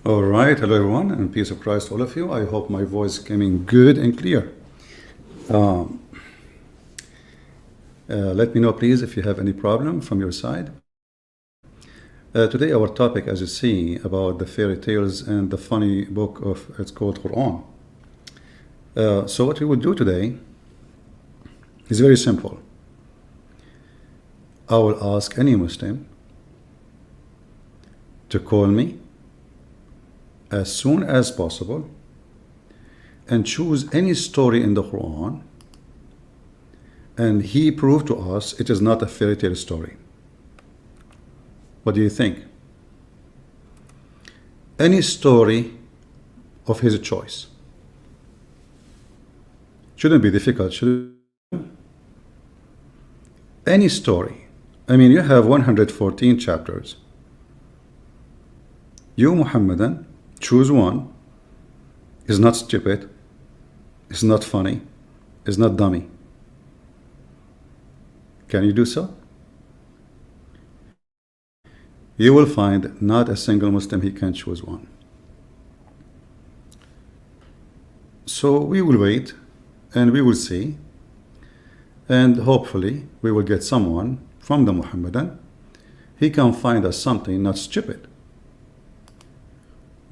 All right, hello everyone, and peace of Christ to all of you. I hope my voice came in good and clear. Let me know, please, if you have any problem from your side. Today, our topic, as you see, about the fairy tales and the funny book of it's called Qur'an. So what we will do today is very simple. I will ask any Muslim to call me as soon as possible and choose any story in the Quran, and he proved to us it is not a fairy tale story. What do you think? Any story of his choice. Shouldn't be difficult, should it? Any story. I mean, you have 114 chapters. You, Muhammadan, choose one. Is not stupid, is not funny, is not dummy. Can you do so? You will find not a single Muslim he can choose one. So we will wait and we will see, and hopefully we will get someone from the Muhammadan. He can find us something not stupid.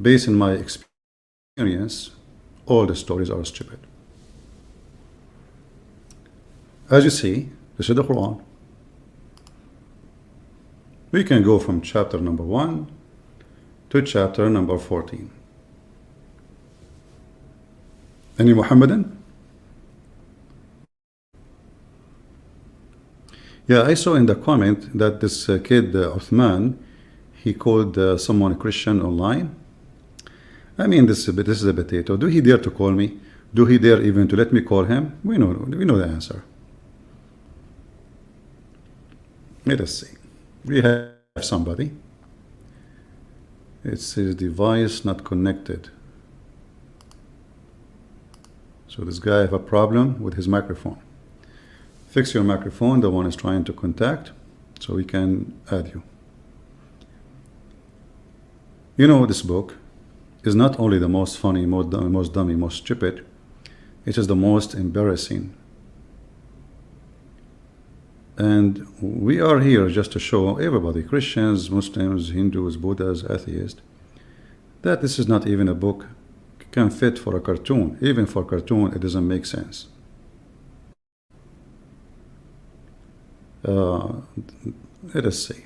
Based on my experience, all the stories are stupid. As you see, this is the Quran. We can go from chapter number 1 to chapter number 14. Any Muhammadan? Yeah, I saw in the comment that this kid, Uthman, he called someone a Christian online. I mean, this is a potato. Do he dare to call me? Do he dare even to let me call him? We know the answer. Let us see. We have somebody. It says device not connected. So this guy have a problem with his microphone. Fix your microphone. The one is trying to contact, so we can add you. You know, this book is not only the most funny, most dummy, most stupid, it is the most embarrassing. And we are here just to show everybody, Christians, Muslims, Hindus, Buddhas, atheists, that this is not even a book can fit for a cartoon. Even for a cartoon, it doesn't make sense. Let us see.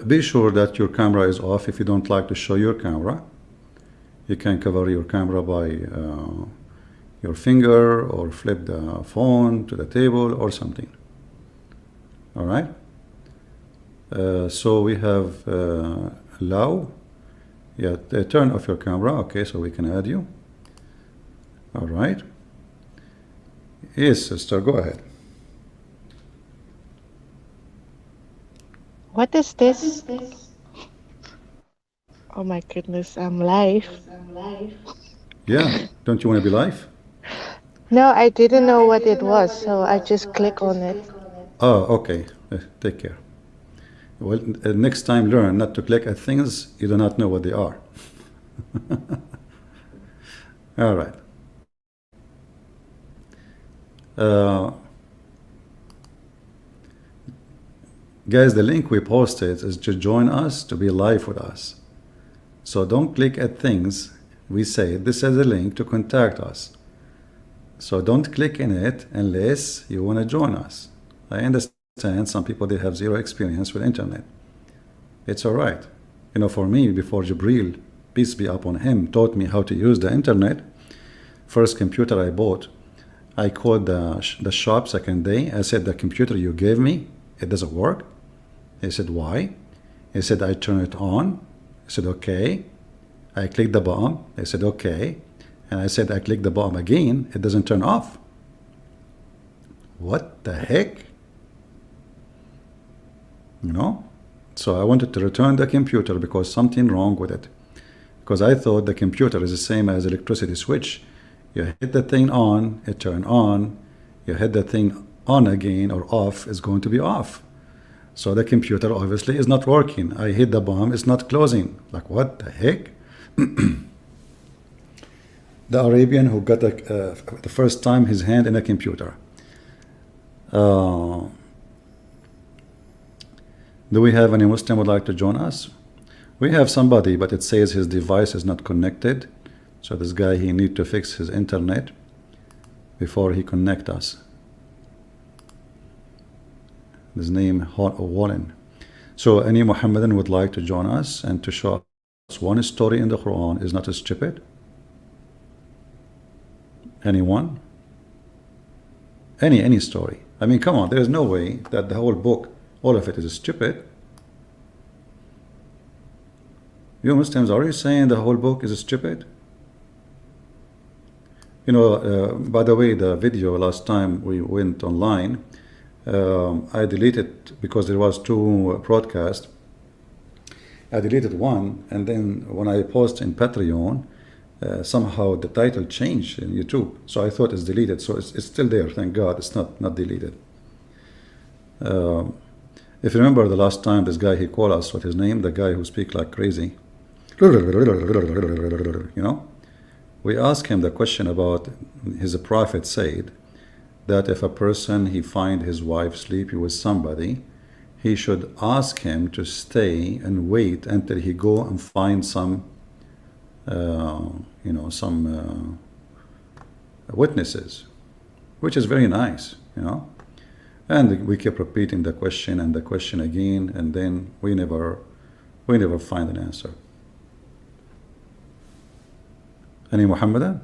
Be sure that your camera is off. If you don't like to show your camera, you can cover your camera by your finger, or flip the phone to the table or something. All right. So we have allow. Yeah, turn off your camera. Okay, so we can add you. All right. Yes, sister, go ahead. What is this? Oh my goodness, I'm live. Yeah, don't you want to be live? No, I didn't know what it was, so I just click on it. Oh, okay. Take care. Well, next time learn not to click at things you do not know what they are. All right. Guys, the link we posted is to join us, to be live with us. So don't click at things we say. This is a link to contact us. So don't click in it unless you want to join us. I understand some people, they have zero experience with internet. It's all right. You know, for me, before Jibril, peace be upon him, taught me how to use the internet, first computer I bought, I called the shop second day. I said, the computer you gave me, it doesn't work. He said, why? He said, I turn it on. I said, okay. I clicked the button. They said, okay. And I said, I click the button again. It doesn't turn off. What the heck? You know? So I wanted to return the computer because something wrong with it. Because I thought the computer is the same as electricity switch. You hit the thing on, it turn on. You hit the thing on again or off, it's going to be off. So the computer obviously is not working. I hit the bomb, it's not closing. Like, what the heck? The Arabian who got the first time his hand in a computer. Do we have any Muslim would like to join us? We have somebody, but it says his device is not connected. So this guy, he need to fix his internet before he connect us. His name Wallen. So any Muhammadan would like to join us and to show us one story in the Quran is not stupid? Anyone? Any story. I mean, come on, there is no way that the whole book, all of it is stupid. You Muslims, are you saying the whole book is stupid? You know, by the way, the video last time we went online, I deleted because there was 2 broadcasts. I deleted one, and then when I post in Patreon, somehow the title changed in YouTube, so I thought it's deleted. So it's still there, thank God. It's not deleted. If you remember the last time, this guy, he called us, what his name, the guy who speaks like crazy, you know, we asked him the question about his prophet said that if a person he find his wife sleeping with somebody, he should ask him to stay and wait until he go and find some you know, some witnesses, which is very nice, you know. And we kept repeating the question and the question again, and then we never find an answer. Any Muhammadan?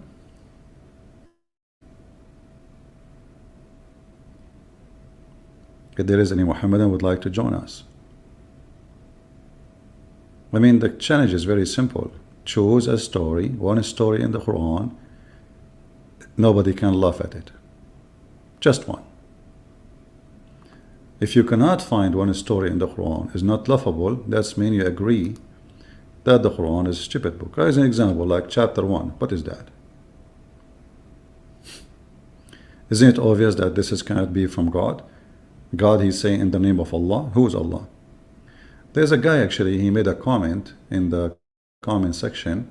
If there is any Muhammadan would like to join us. I mean, the challenge is very simple. Choose a story, one story in the Quran. Nobody can laugh at it. Just one. If you cannot find one story in the Quran is not laughable, that means you agree that the Quran is a stupid book. As an example, like chapter 1, what is that? Isn't it obvious that this cannot be from God? God, he's saying in the name of Allah. Who is Allah? There's a guy actually, he made a comment in the comment section.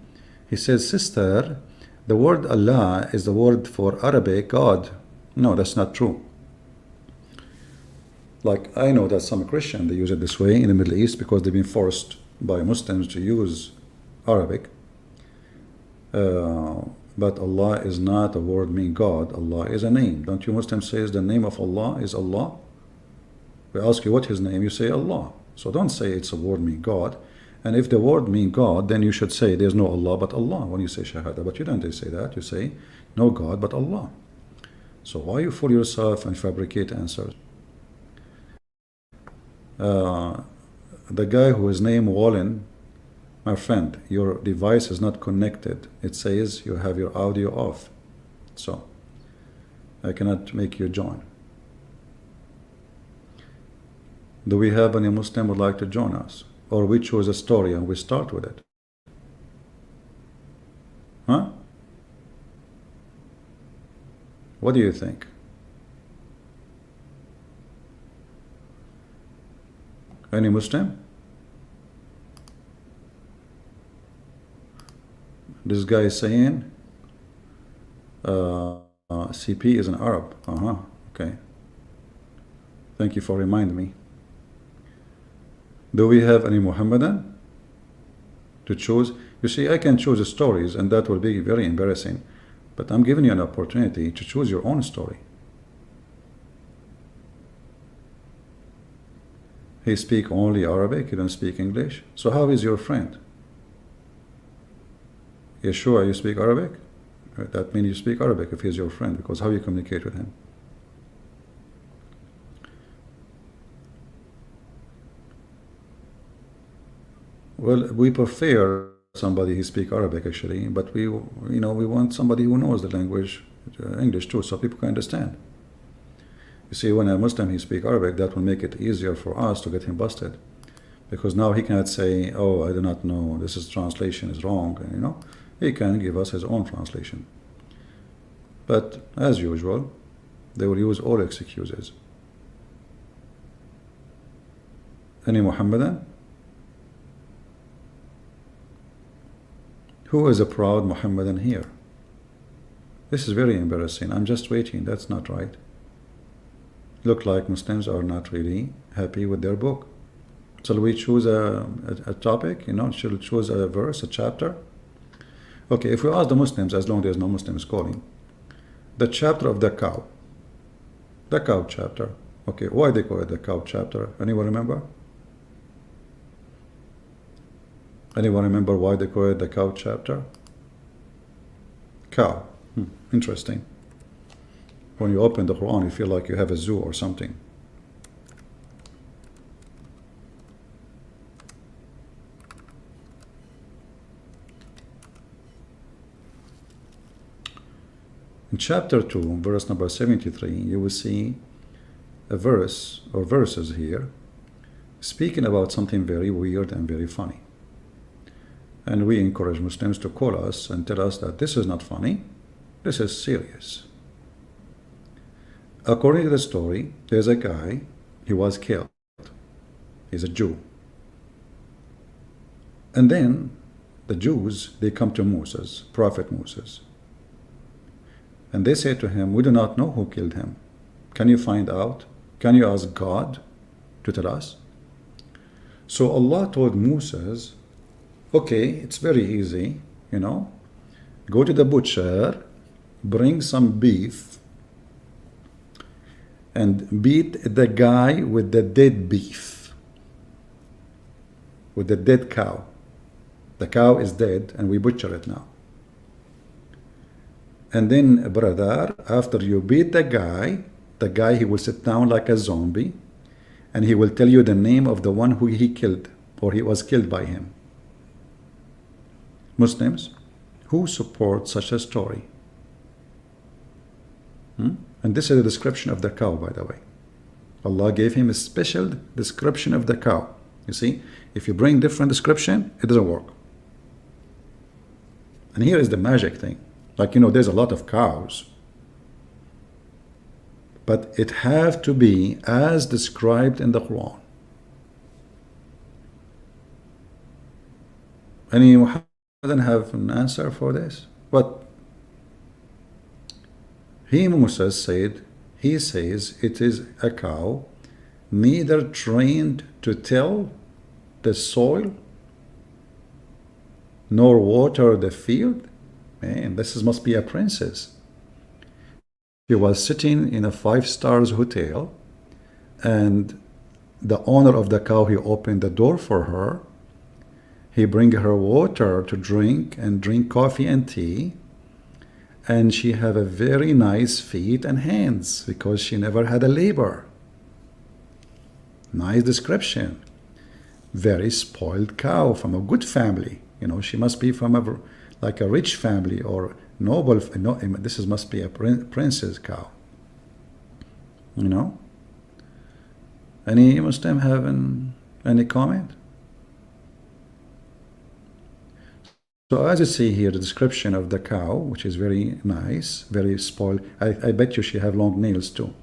He says, sister, the word Allah is the word for Arabic God. No, that's not true. Like, I know that some Christian, they use it this way in the Middle East because they've been forced by Muslims to use Arabic. But Allah is not a word meaning God. Allah is a name. Don't you Muslims say the name of Allah is Allah? We ask you what his name, you say Allah. So don't say it's a word meaning God. And if the word means God, then you should say there's no Allah but Allah when you say Shahada. But you don't say that. You say no God but Allah. So why you fool yourself and fabricate answers? The guy who is named Wallen, my friend, your device is not connected. It says you have your audio off. So I cannot make you join. Do we have any Muslim who would like to join us? Or we choose a story and we start with it? Huh? What do you think? Any Muslim? This guy is saying CP is an Arab. Okay. Thank you for reminding me. Do we have any Muhammadan to choose? You see, I can choose stories and that will be very embarrassing. But I'm giving you an opportunity to choose your own story. He speaks only Arabic, you don't speak English. So how is your friend? You sure you speak Arabic? That means you speak Arabic if he's your friend, because how you communicate with him? Well, we prefer somebody who speaks Arabic actually, but we want somebody who knows the language, English too, so people can understand. You see, when a Muslim he speaks Arabic, that will make it easier for us to get him busted, because now he cannot say, "Oh, I do not know. This is translation is wrong." And, he can give us his own translation. But as usual, they will use all excuses. Any Muhammadan? Who is a proud Muhammadan here? This is very embarrassing. I'm just waiting. That's not right. Look like Muslims are not really happy with their book. Shall we choose a topic? You know, should we choose a verse, a chapter? Okay, if we ask the Muslims, as long as there's no Muslims calling, the chapter of the cow. The cow chapter. Okay, why they call it the cow chapter? Anyone remember? Anyone remember why they call it the cow chapter? Cow. Interesting. When you open the Quran, you feel like you have a zoo or something. In chapter 2, verse number 73, you will see a verse or verses here speaking about something very weird and very funny. And we encourage Muslims to call us and tell us that this is not funny, this is serious. According to the story, there's a guy, he was killed. He's a Jew. And then the Jews, they come to Moses, Prophet Moses. And they say to him, we do not know who killed him. Can you find out? Can you ask God to tell us? So Allah told Moses, okay, it's very easy, you know. Go to the butcher, bring some beef, and beat the guy with the dead beef, with the dead cow. The cow is dead and we butcher it now. And then, brother, after you beat the guy, he will sit down like a zombie and he will tell you the name of the one who he killed or he was killed by him. Muslims, who support such a story? And this is a description of the cow, by the way. Allah gave him a special description of the cow. You see, if you bring different description, it doesn't work. And here is the magic thing. Like, you know, there's a lot of cows, but it have to be as described in the Quran. Any Muhammadan have an answer for this? What? Moses said, he says it is a cow, neither trained to till the soil, nor water the field. Man, must be a princess. She was sitting in a 5-star hotel, and the owner of the cow, he opened the door for her. He bring her water to drink and drink coffee and tea. And she have a very nice feet and hands because she never had a labor. Nice description. Very spoiled cow from a good family. You know, she must be from like a rich family or noble. No, this must be a princess cow. You know. Any Muslim have any comment? So as you see here, the description of the cow, which is very nice, very spoiled. I bet you she have long nails too.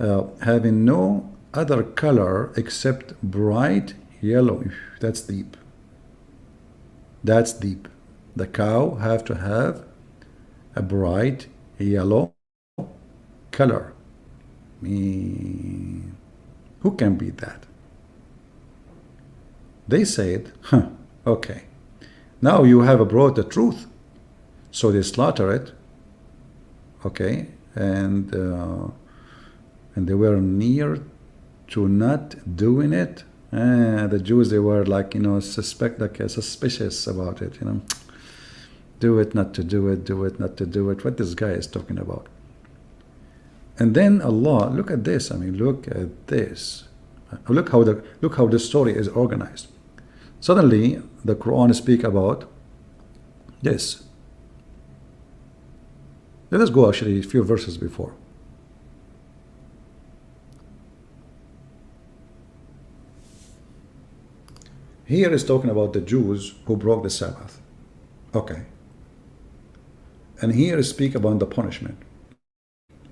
Having no other color except bright yellow. That's deep. That's deep. The cow have to have a bright yellow color. Who can beat that? They said, okay. Now you have brought the truth. So they slaughter it. Okay. And they were near to not doing it. The Jews, they were like, you know, suspicious about it, you know. Do it, not to do it, do it, not to do it. What this guy is talking about. And then Allah, look at this. I mean, look at this. Look how the story is organized. Suddenly, the Quran speak about this. Let us go actually a few verses before. Here is talking about the Jews who broke the Sabbath. Okay. And here is speak about the punishment.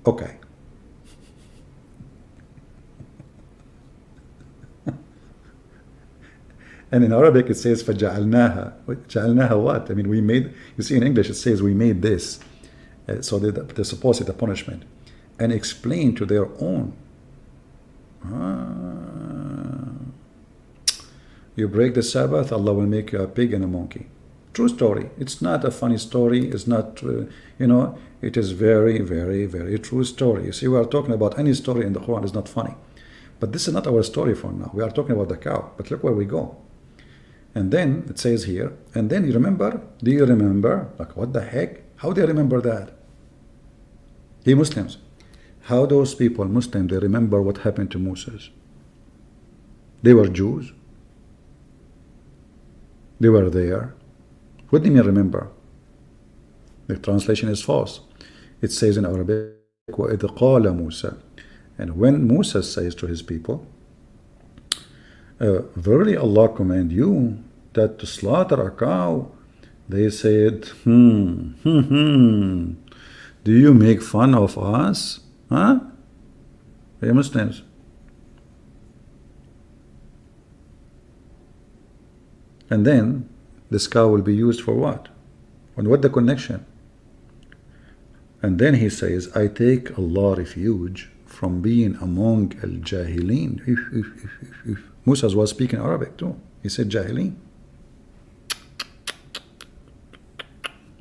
Okay. And in Arabic it says فَجَعَلْنَاهَا. جَعَلْنَاهَا what? I mean, we made, you see in English it says we made this. So they're supposed to the punishment. And explain to their own. You break the Sabbath, Allah will make you a pig and a monkey. True story. It's not a funny story. It's not, it is very, very, very true story. You see, we are talking about any story in the Quran is not funny. But this is not our story for now. We are talking about the cow. But look where we go. And then it says here, and then you remember, do you remember? Like, what the heck? How do you remember that? The Muslims. How those people, Muslims, they remember what happened to Moses? They were Jews. They were there. What do you mean remember? The translation is false. It says in Arabic, وَإِذْ قَالَ مُوسَى. And when Moses says to his people, verily Allah command you that to slaughter a cow, they said, do you make fun of us? Huh? Hey Muslims. And then this cow will be used for what? And what the connection? And then he says, I take Allah refuge from being among al-jahilin. Musa was speaking Arabic too. He said jahilin.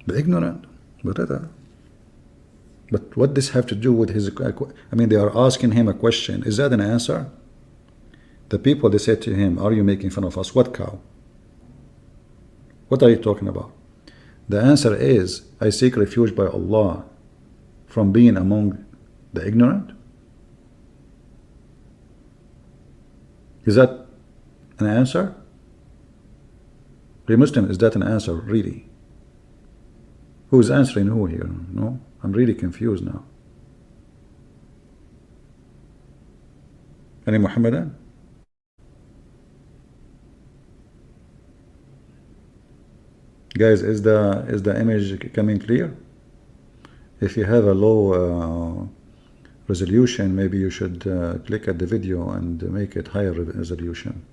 The ignorant. But what does have to do with his, I mean, they are asking him a question. Is that an answer? The people, they said to him, are you making fun of us? What cow? What are you talking about? The answer is, I seek refuge by Allah from being among the ignorant. Is that an answer? The Muslim, is that an answer really? Who is answering who here? No, I'm really confused now. Any Muhammadan? Guys, is the image coming clear? If you have a low resolution, maybe you should click at the video and make it higher resolution.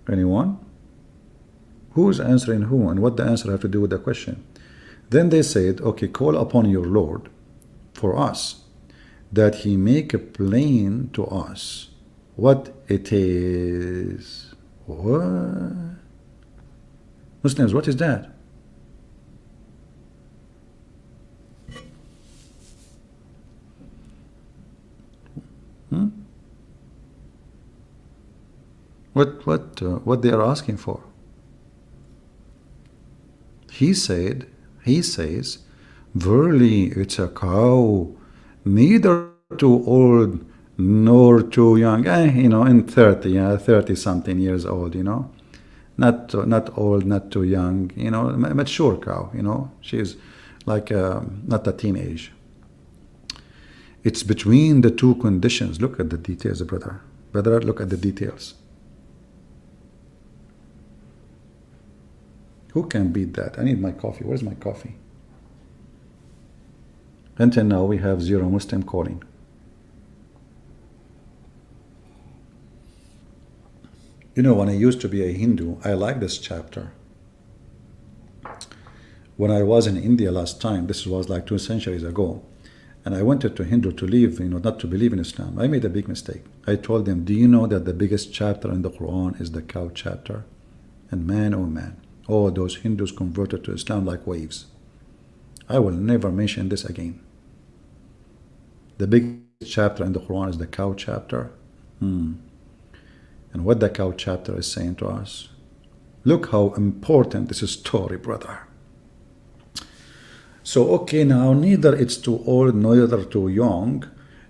Anyone? Who is answering who, and what the answer have to do with the question? Then they said, okay, call upon your Lord for us, that he make a plain to us what it is. What? Muslims, what is that? What they are asking for? He says, verily it's a cow, neither too old nor too young. In 30 something years old, not old, not too young, mature cow, she's like not a teenage. It's between the two conditions. Look at the details, brother, look at the details. Who can beat that? I need my coffee. Where's my coffee? Until now we have 0 Muslim calling. When I used to be a Hindu, I like this chapter. When I was in India last time, this was like 2 centuries ago, and I wanted to Hindu to leave, not to believe in Islam. I made a big mistake. I told them, do you know that the biggest chapter in the Quran is the cow chapter? And man, oh man, all those Hindus converted to Islam like waves. I will never mention this again. The biggest chapter in the Quran is the cow chapter. And what the cow chapter is saying to us. Look how important this is story, brother. So, okay, now neither it's too old, neither too young.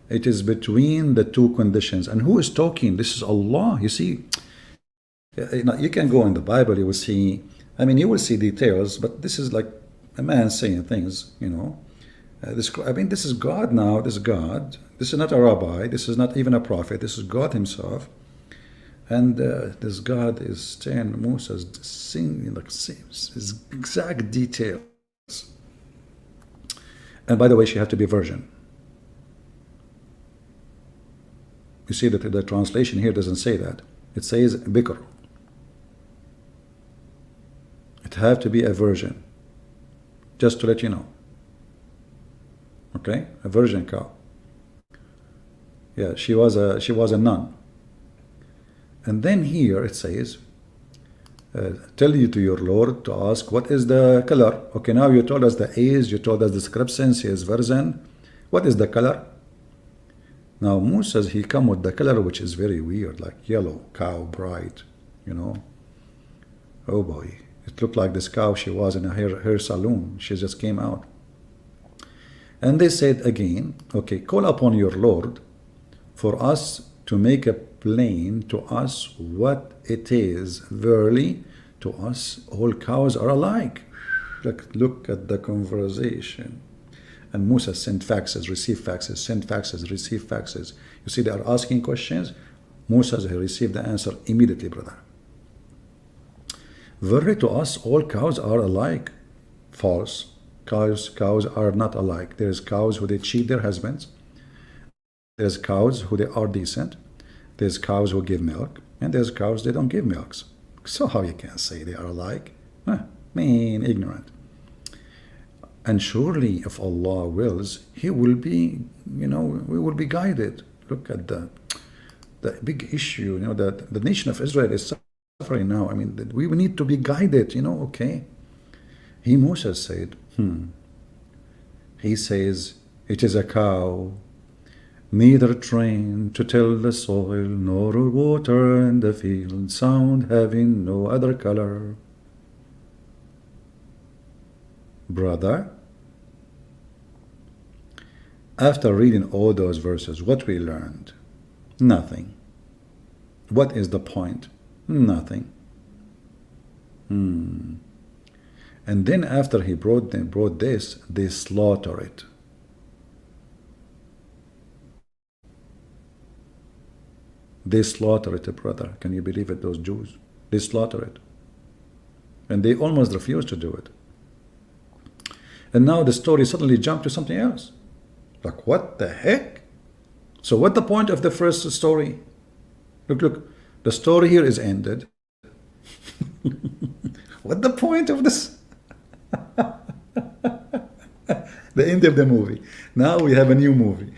It is between the two conditions. And who is talking? This is Allah. You see, you can go in the Bible, you will see, you will see details, but this is like a man saying things, this is God now, this is God. This is not a rabbi, this is not even a prophet, this is God himself. And this God is saying Moses singing like his exact details. And by the way, she had to be virgin. You see that the translation here doesn't say that. It says bikr. It have to be a virgin. Just to let you know. Okay, a virgin cow. Yeah, she was a nun. And then here it says, tell you to your Lord to ask what is the color. Okay, now you told us the age, you told us the description, he is virgin. What is the color? Now Musa, he come with the color which is very weird, like yellow, cow, bright, you know. Oh boy, it looked like this cow, she was in a hair salon. She just came out. And they said again, okay, call upon your Lord for us to make a plain to us what it is. Verily, to us all cows are alike. Look at the conversation. And Musa sent faxes, received faxes, sent faxes, received faxes. You see, they are asking questions. Musa, he received the answer immediately, brother. Verily, to us all cows are alike. False. Cows are not alike. There's cows who they cheat their husbands. There's cows who they are decent. There's cows who give milk. And there's cows they don't give milks. So how you can say they are alike? Mean, ignorant. And surely if Allah wills, He will be, you know, we will be guided. Look at the big issue, you know, that the nation of Israel is suffering now. I mean, we need to be guided, you know, okay. He, Musa, said, he says, it is a cow, neither trained to till the soil, nor water in the field, sound having no other color. Brother, after reading all those verses, what we learned? Nothing. What is the point? Nothing. And then after he brought this, they slaughter it. They slaughter it, brother. Can you believe it, those Jews? They slaughter it. And they almost refuse to do it. And now the story suddenly jumped to something else. Like, what the heck? So what the point of the first story? Look, the story here is ended. What the point of this? The end of the movie. Now we have a new movie.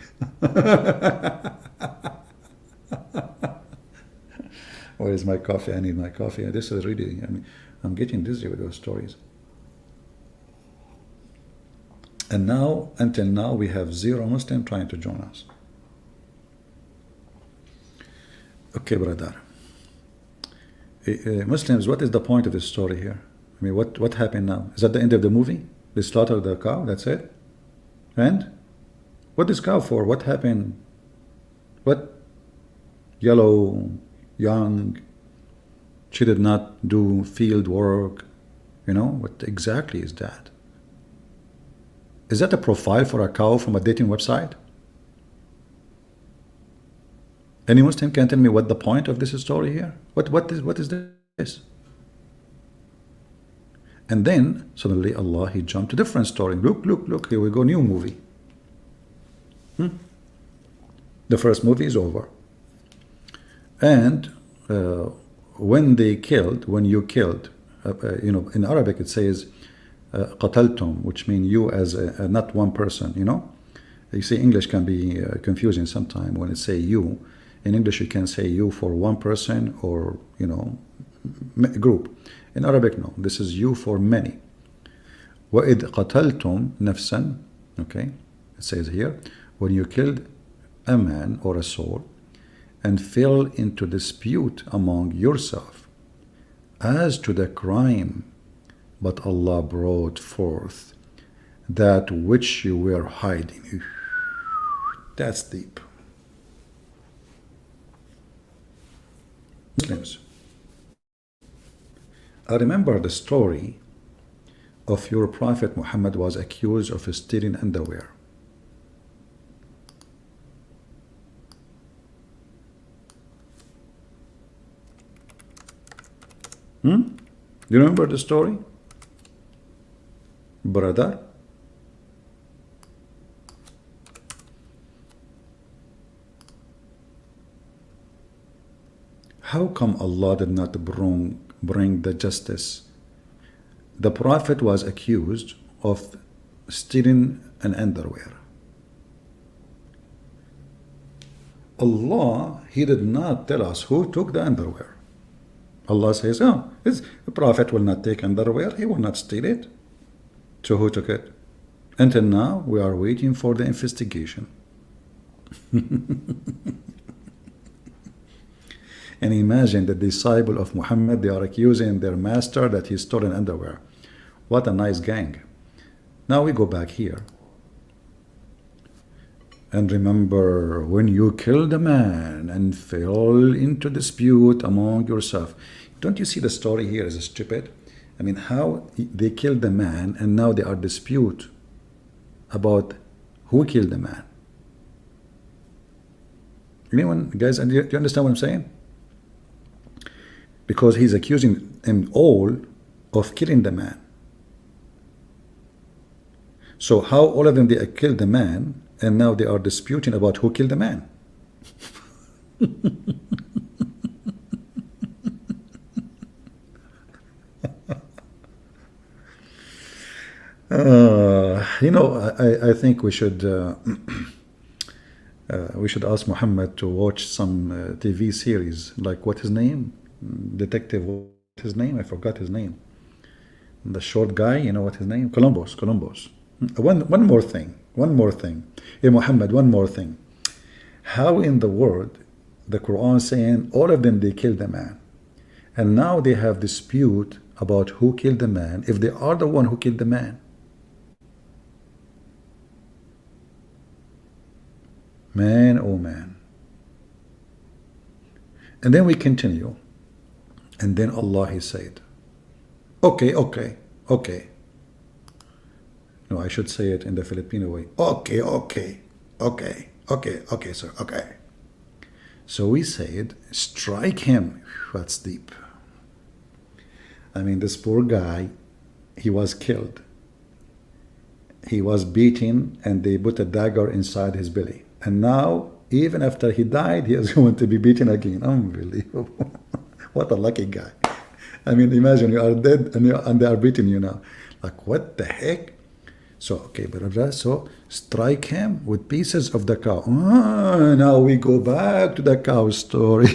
Where is my coffee? I need my coffee. This is really, I mean, I'm getting dizzy with those stories. And now, until now, we have zero Muslim trying to join us. Okay, brother. Muslims, what is the point of this story here? I mean, what happened now? Is that the end of the movie? They slaughtered the cow, that's it? And? What is cow for? What happened? What? Yellow, young, she did not do field work. You know, what exactly is that? Is that a profile for a cow from a dating website? Any Muslim can tell me what the point of this story here? What is this? And then suddenly Allah, He jumped to different story. Look, here we go, new movie. The first movie is over. And when you killed, you know, in Arabic it says qataltum, which means you as not one person, you know. You see, English can be confusing sometimes when it say you. In English you can say you for one person or, you know, group. In Arabic, no. This is you for many. وَإِذْ قَتَلْتُمْ نَفْسًا. Okay, it says here, when you killed a man or a soul and fell into dispute among yourself as to the crime, but Allah brought forth that which you were hiding. That's deep. Muslims, I remember the story of your Prophet Muhammad was accused of stealing underwear. Do you remember the story? Brother? How come Allah did not bring the justice? The Prophet was accused of stealing an underwear. Allah, He did not tell us who took the underwear. Allah says, oh, the Prophet will not take underwear, he will not steal it. So who took it? Until now, we are waiting for the investigation. And imagine the disciple of Muhammad, they are accusing their master that he stole an underwear. What a nice gang. Now we go back here. And remember, when you killed a man and fell into dispute among yourself, don't you see the story here is stupid? I mean, how they killed the man and now they are dispute about who killed the man. Anyone, guys, do you understand what I'm saying? Because he's accusing them all of killing the man. So how all of them, they killed the man and now they are disputing about who killed the man. You know, I think we should ask Muhammad to watch some TV series, like what his name? Detective, what his name? I forgot his name. The short guy, you know what his name? Columbus. One more thing. Hey Muhammad, one more thing. How in the world the Quran saying all of them they killed the man, and now they have dispute about who killed the man if they are the one who killed the man? Man, oh man. And then we continue. And then Allah, He said, okay. No, I should say it in the Filipino way. Okay, sir, okay. So we said, strike him. That's deep. I mean, this poor guy, he was killed. He was beaten and they put a dagger inside his belly. And now, even after he died, he is going to be beaten again. Unbelievable. What a lucky guy. I mean, imagine you are dead and they are beating you now. Like, what the heck? So, okay, brother, so strike him with pieces of the cow. Now we go back to the cow story.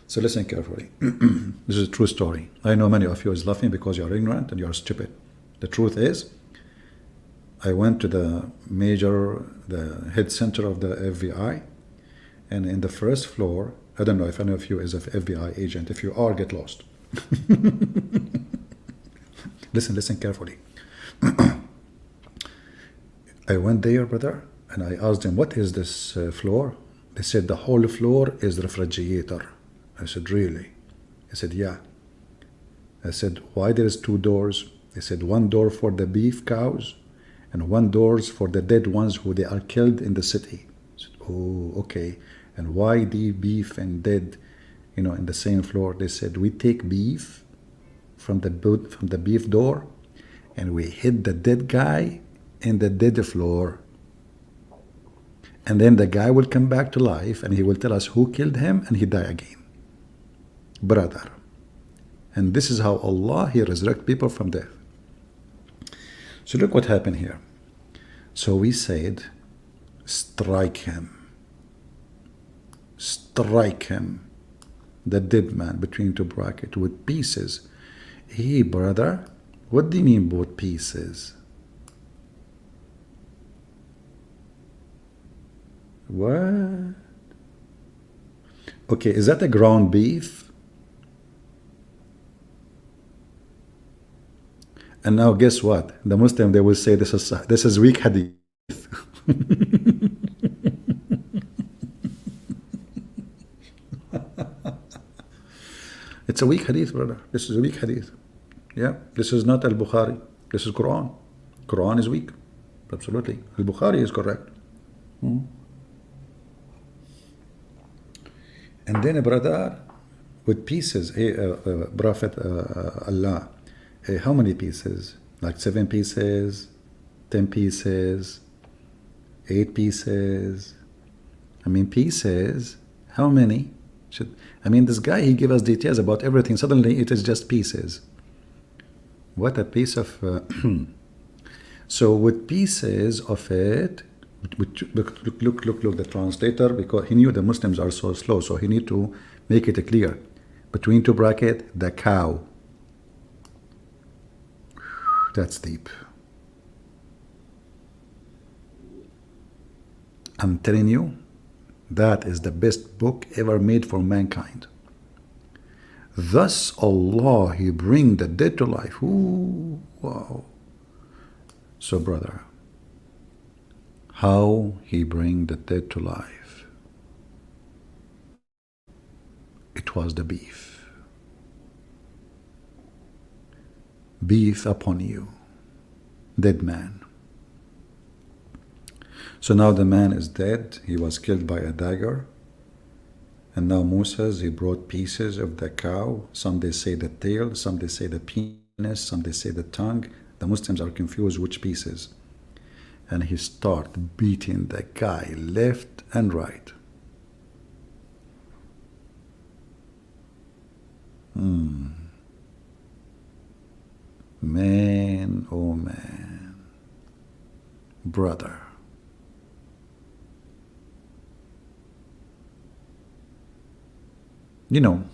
So listen carefully. This is a true story. I know many of you is laughing because you are ignorant and you are stupid. The truth is, I went to the head center of the FBI, and in the first floor, I don't know if any of you is an FBI agent. If you are, get lost. Listen carefully. I went there, brother, and I asked them, what is this floor? They said, the whole floor is refrigerator. I said, really? He said, yeah. I said, why there is two doors? They said, one door for the beef cows and one doors for the dead ones who they are killed in the city. I said, oh, okay. And why the beef and dead, you know, in the same floor? They said, we take beef from the beef door and we hit the dead guy in the dead floor. And then the guy will come back to life and he will tell us who killed him and he die again. Brother. And this is how Allah, He resurrect people from death. So look what happened here. So we said, strike him. Strike him. The dead man between two brackets with pieces. Hey brother, what do you mean both pieces? What? Okay, is that a ground beef? And now guess what? The Muslim, they will say this is weak hadith. It's a weak hadith, brother. This is a weak hadith. Yeah, this is not Al-Bukhari. This is Quran. Quran is weak. Absolutely. Al-Bukhari is correct. And then a brother with pieces. Hey, Prophet Allah. How many pieces? Like 7 pieces, 10 pieces, 8 pieces. I mean, pieces, how many? I mean, this guy, he gave us details about everything. Suddenly, it is just pieces. What a piece of... So, with pieces of it, look, the translator, because he knew the Muslims are so slow, so he need to make it clear. Between two brackets, the cow. That's deep. I'm telling you, that is the best book ever made for mankind. Thus Allah, He bring the dead to life. Ooh, wow. So brother, how He bring the dead to life? It was the beef. Beef upon you, dead man. So now the man is dead. He was killed by a dagger. And now Moses, he brought pieces of the cow. Some they say the tail, some they say the penis, some they say the tongue. The Muslims are confused which pieces. And he started beating the guy left and right. Man, oh man. Brother. You know,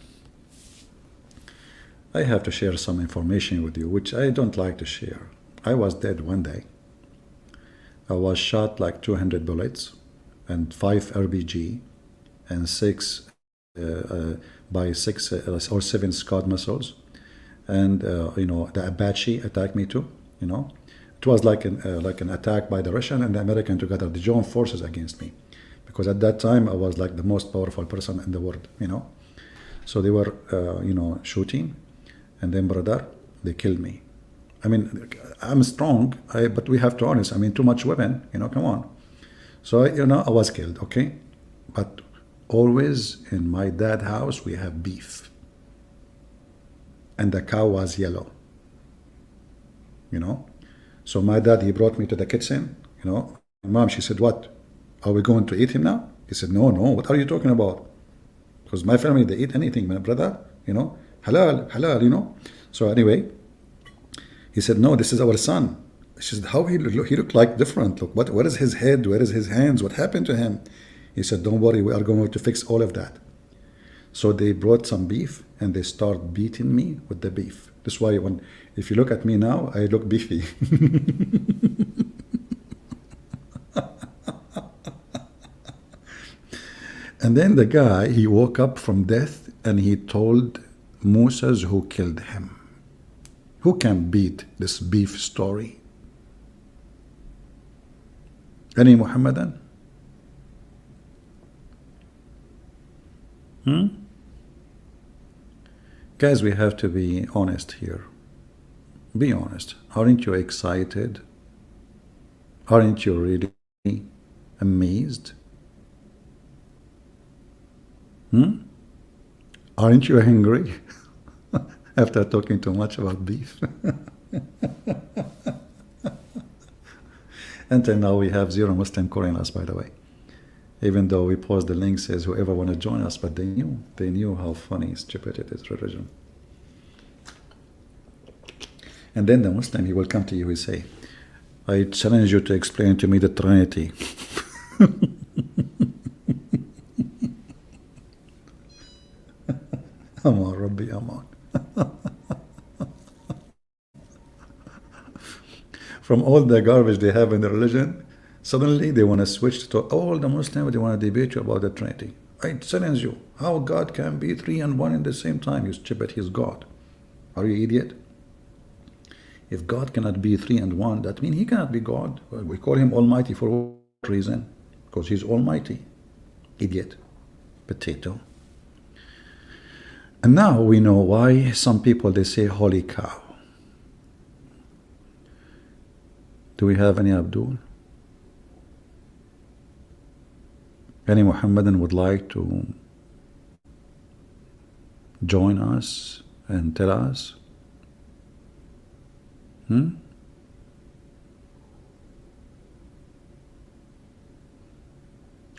I have to share some information with you, which I don't like to share. I was dead one day. I was shot like 200 bullets and 5 RPG and 6 by 6 or 7 Scud missiles. And, you know, the Apache attacked me too, you know. It was like an attack by the Russian and the American together, the joint forces against me. Because at that time, I was like the most powerful person in the world, you know. So they were, you know, shooting, and then, brother, they killed me. I mean, I'm strong, but we have to be honest. I mean, too much weapon, you know, come on. So, you know, I was killed, okay? But always in my dad's house, we have beef. And the cow was yellow, you know? So my dad, he brought me to the kitchen, you know? Mom, she said, what? Are we going to eat him now? He said, no, what are you talking about? Because my family, they eat anything, my brother, you know, halal, you know. So anyway, he said, no, this is our son. She said, how he looked like different. Look, what is his head? Where is his hands? What happened to him? He said, don't worry, we are going to fix all of that. So they brought some beef and they start beating me with the beef. That's why if you look at me now, I look beefy. And then the guy, he woke up from death and he told Moses who killed him. Who can beat this beef story? Any Muhammadan? Guys, we have to be honest here. Be honest. Aren't you excited? Aren't you really amazed? Aren't you angry after talking too much about beef? Until now, we have 0 Muslim calling us, by the way. Even though we post the link, says whoever want to join us, but they knew how funny, stupid it is, religion. And then the Muslim, he will come to you, he say, I challenge you to explain to me the Trinity. Aman, Rabbi, Aman. From all the garbage they have in the religion, suddenly they want to switch to all the Muslims, they want to debate you about the Trinity. I challenge you, how God can be 3 and 1 in the same time? You stupid, He's God. Are you idiot? If God cannot be 3 and 1, that means He cannot be God. We call Him Almighty for what reason? Because He's Almighty. Idiot. Potato. And now we know why some people, they say holy cow. Do we have any Abdul? Any Muhammadan would like to join us and tell us?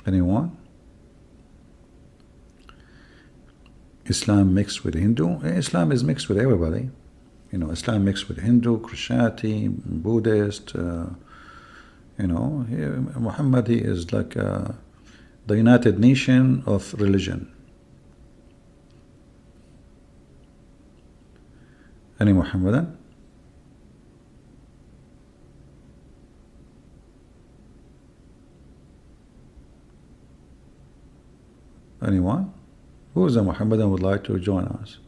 Anyone? Islam mixed with Hindu? Islam is mixed with everybody. You know, Islam mixed with Hindu, Christianity, Buddhist. You know, Muhammad, he is like the United Nation of religion. Any Muhammadan? Anyone? Who is a Muhammadan would like to join us?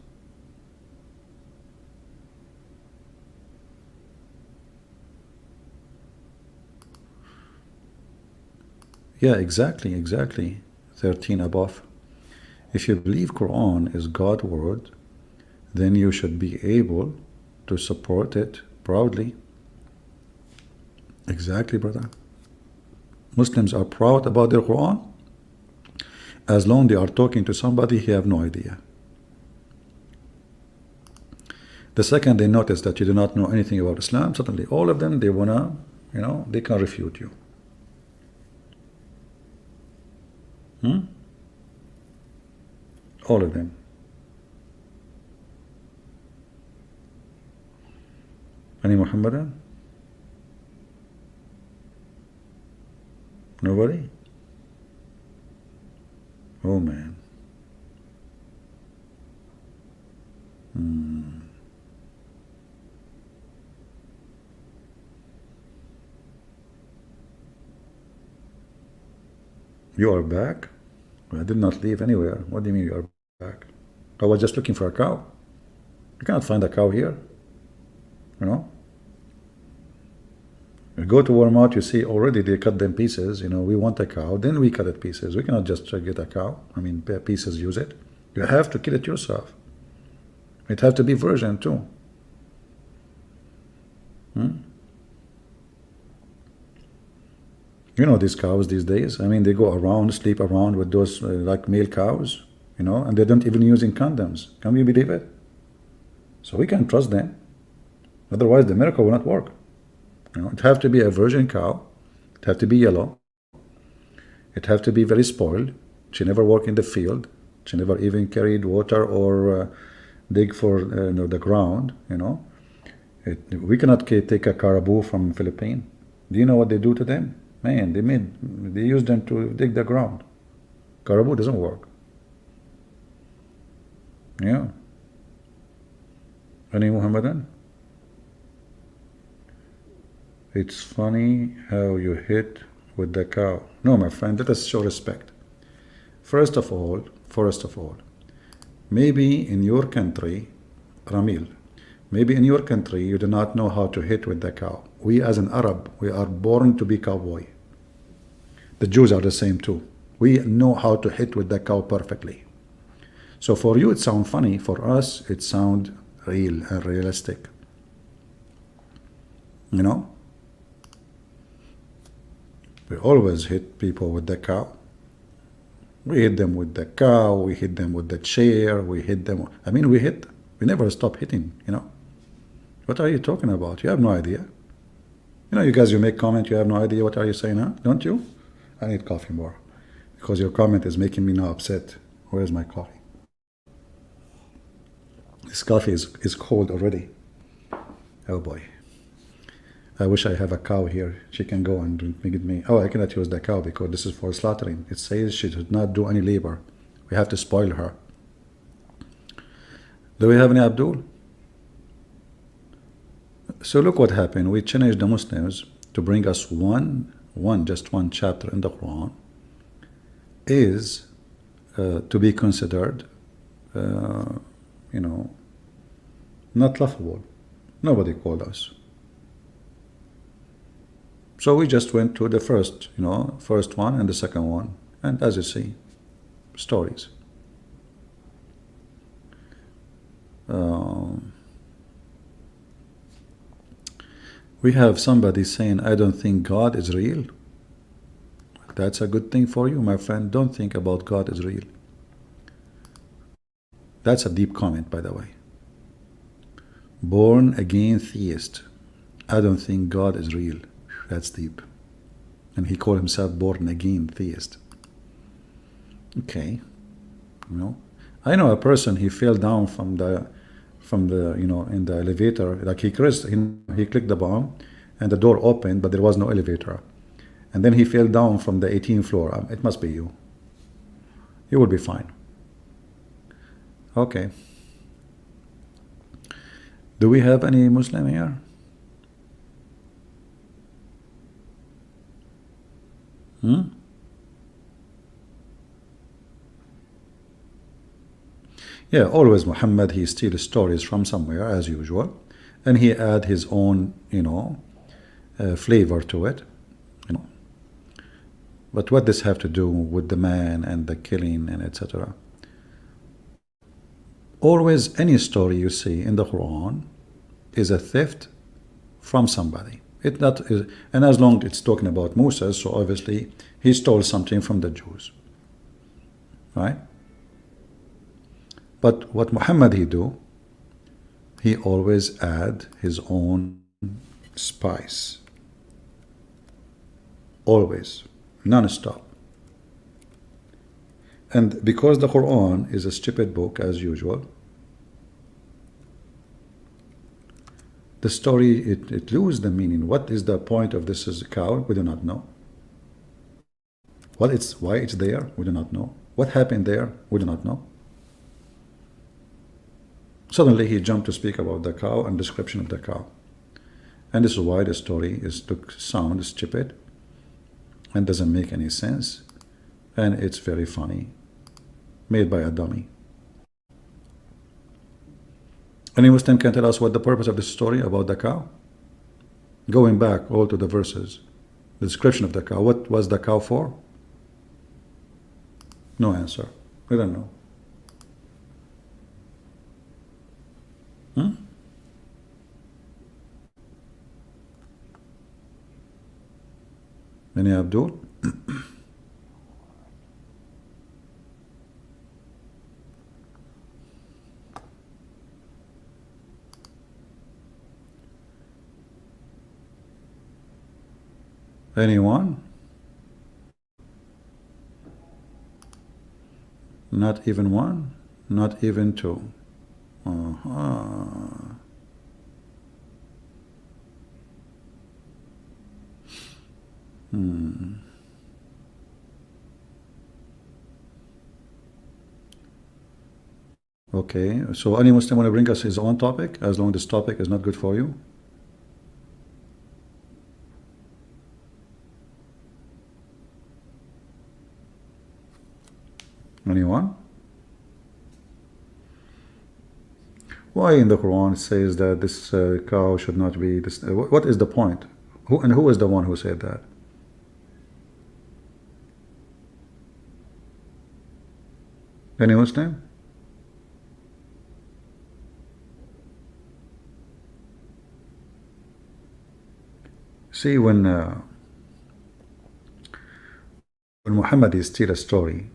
Yeah, exactly. 13 above. If you believe Quran is God's word, then you should be able to support it proudly. Exactly, brother. Muslims are proud about their Quran as long as they are talking to somebody who have no idea. The second they notice that you do not know anything about Islam, suddenly all of them, they wanna, you know, they can refute you. All of them. Any Muhammadan? Nobody? Oh man. You are back? I did not leave anywhere. What do you mean you are back? I was just looking for a cow. You cannot find a cow here. You know? You go to Walmart, you see already they cut them pieces. You know, we want a cow, then we cut it pieces. We cannot just get a cow. I mean, pieces, use it. You have to kill it yourself. It have to be virgin too. You know these cows these days. I mean, they go around, sleep around with those like male cows, you know, and they don't even using condoms. Can you believe it? So we can't trust them. Otherwise, the miracle will not work. You know, it have to be a virgin cow. It have to be yellow. It have to be very spoiled. She never worked in the field. She never even carried water or dig for you know, the ground. You know, we cannot take a caribou from Philippines. Do you know what they do to them? Man, they use them to dig the ground. Caribou doesn't work. Yeah. Any Muhammadan? It's funny how you hit with the cow. No, my friend, let us show respect. First of all, maybe in your country, Ramil, maybe in your country you do not know how to hit with the cow. We as an Arab, we are born to be cowboy. The Jews are the same too. We know how to hit with the cow perfectly. So for you it sounds funny, for us it sounds real and realistic. You know? We always hit people with the cow. We hit them with the cow, we hit them with the chair, we hit them. I mean, we never stop hitting, you know. What are you talking about? You have no idea. You know, you guys, you make comment, you have no idea what are you saying, huh? Don't you? I need coffee more because your comment is making me now upset. Where's my coffee? This coffee is cold already. Oh boy. I wish I have a cow here. She can go and drink me. Oh, I cannot use the cow because this is for slaughtering. It says she should not do any labor. We have to spoil her. Do we have any Abdul? So look what happened. We challenged the Muslims to bring us just one chapter in the Quran is to be considered, you know, not laughable. Nobody called us. So we just went to the first one and the second one, and as you see, stories. We have somebody saying, I don't think God is real. That's a good thing for you, my friend. Don't think about God is real. That's a deep comment, by the way. Born again theist. I don't think God is real. That's deep. And he called himself born again theist. Okay, I know a person, he fell down from the in the elevator, like he clicked the bomb and the door opened, but there was no elevator, and then he fell down from the 18th floor. It must be you. You will be fine. Okay. Do we have any Muslim here? Yeah, always Muhammad, he steals stories from somewhere as usual, and he add his own, flavor to it, you know. But what does have to do with the man and the killing and etc.? Always, any story you see in the Quran is a theft from somebody. And as long as it's talking about Musa, so obviously he stole something from the Jews, right? But what Muhammad he do? He always add his own spice. Always, non-stop. And because the Quran is a stupid book as usual, the story, it loses the meaning. What is the point of this is a cow? We do not know. Why it's there? We do not know. What happened there? We do not know. Suddenly he jumped to speak about the cow and description of the cow. And this is why the story is to sound stupid and doesn't make any sense. And it's very funny. Made by a dummy. Any Muslim can tell us what the purpose of this story about the cow? Going back all to the verses. The description of the cow. What was the cow for? No answer. We don't know. Any Abdul? Anyone? Not even one? Not even two? Okay, so any Muslim want to bring us his own topic, as long as this topic is not good for you? Anyone? Why in the Quran it says that this cow should not be this? What is the point? Who is the one who said that? Any Muslim? See, when Muhammad is still a story,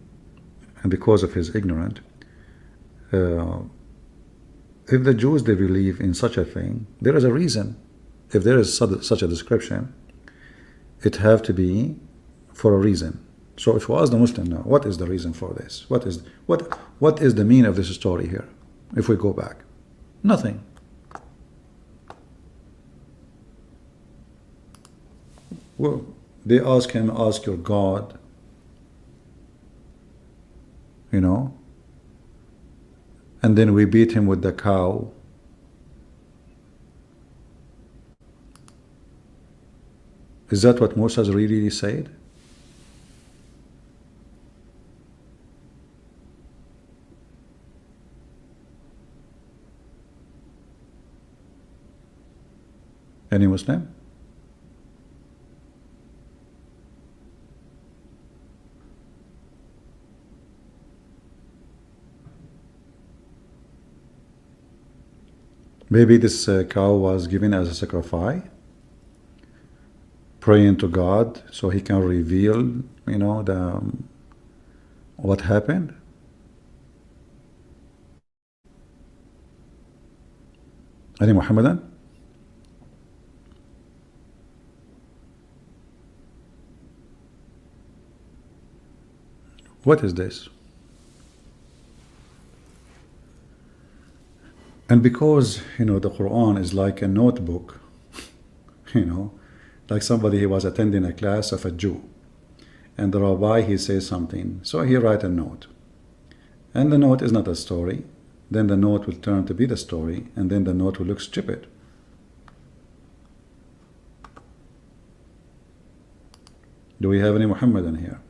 and because of his ignorance, if the Jews, they believe in such a thing, there is a reason. If there is such a description, it have to be for a reason. So if you ask the Muslim now, what is the reason for this? What is the meaning of this story here? If we go back, nothing. Well, they ask him, ask your God, and then we beat him with the cow. Is that what Moses really said? Any Muslim? Maybe this cow was given as a sacrifice, praying to God so he can reveal, what happened. Any Muhammadan? What is this? And because, the Quran is like a notebook, like somebody he was attending a class of a Jew, and the rabbi, he says something, so he write a note, and the note is not a story, then the note will turn to be the story, and then the note will look stupid. Do we have any Muhammadan here?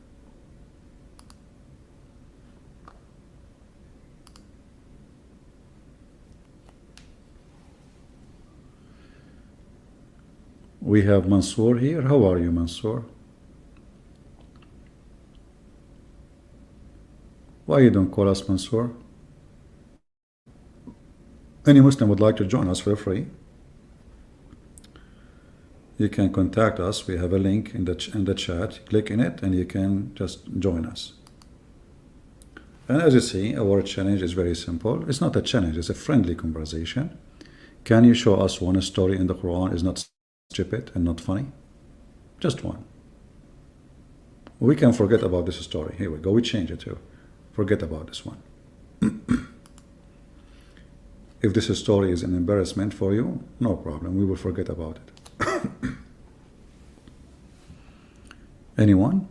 We have Mansour here. How are you, Mansour? Why you don't call us Mansour? Any Muslim would like to join us, feel free. You can contact us. We have a link in the chat. Click in it and you can just join us. And as you see, our challenge is very simple. It's not a challenge, it's a friendly conversation. Can you show us one story in the Quran is not stupid and not funny? Just one. We can forget about this story. Here we go. We change it to forget about this one. If this story is an embarrassment for you, no problem. We will forget about it. Anyone?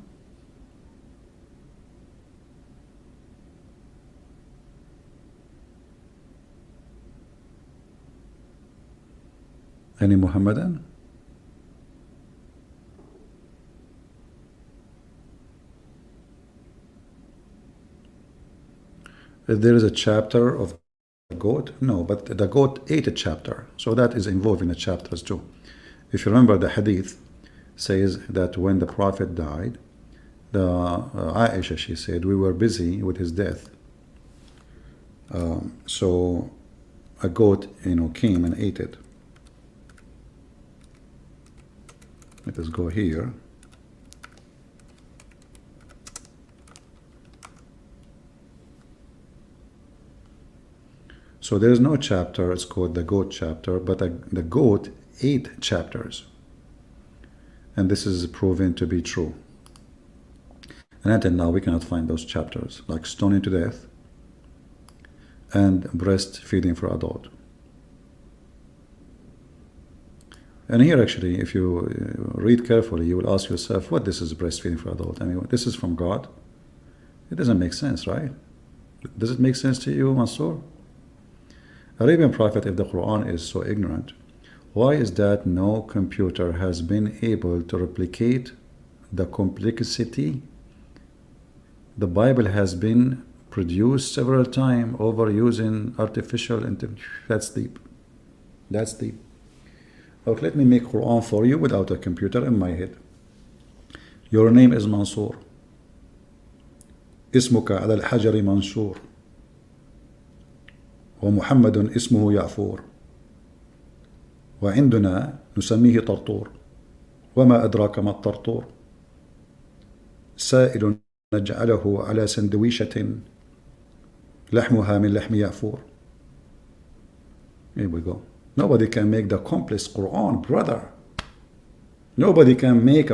Any Muhammadan? If there is a chapter of the goat, no, but the goat ate a chapter, so that is involved in the chapters too. If you remember, the hadith says that when the Prophet died, Aisha, she said, we were busy with his death. So a goat, came and ate it. Let us go here. So there is no chapter, it's called the goat chapter, but the goat ate chapters. And this is proven to be true. And until now, we cannot find those chapters, like stoning to death and breastfeeding for adult. And here, actually, if you read carefully, you will ask yourself, what this is breastfeeding for adult? I mean, this is from God? It doesn't make sense, right? Does it make sense to you, Mansour? Arabian Prophet, if the Quran is so ignorant, why is that no computer has been able to replicate the complexity? The Bible has been produced several times over using artificial intelligence. That's deep. That's deep. Okay, let me make Quran for you without a computer in my head. Your name is Mansour. اسمك على الحجر منشور ومحمد اسمه يعفور وعندنا نسميه طرطور وما أدراك ما الطرطور سائل نجعله على سندويشة لحمها من لحم يعفور. Here we go. Nobody can make the complex Quran, brother. Nobody can make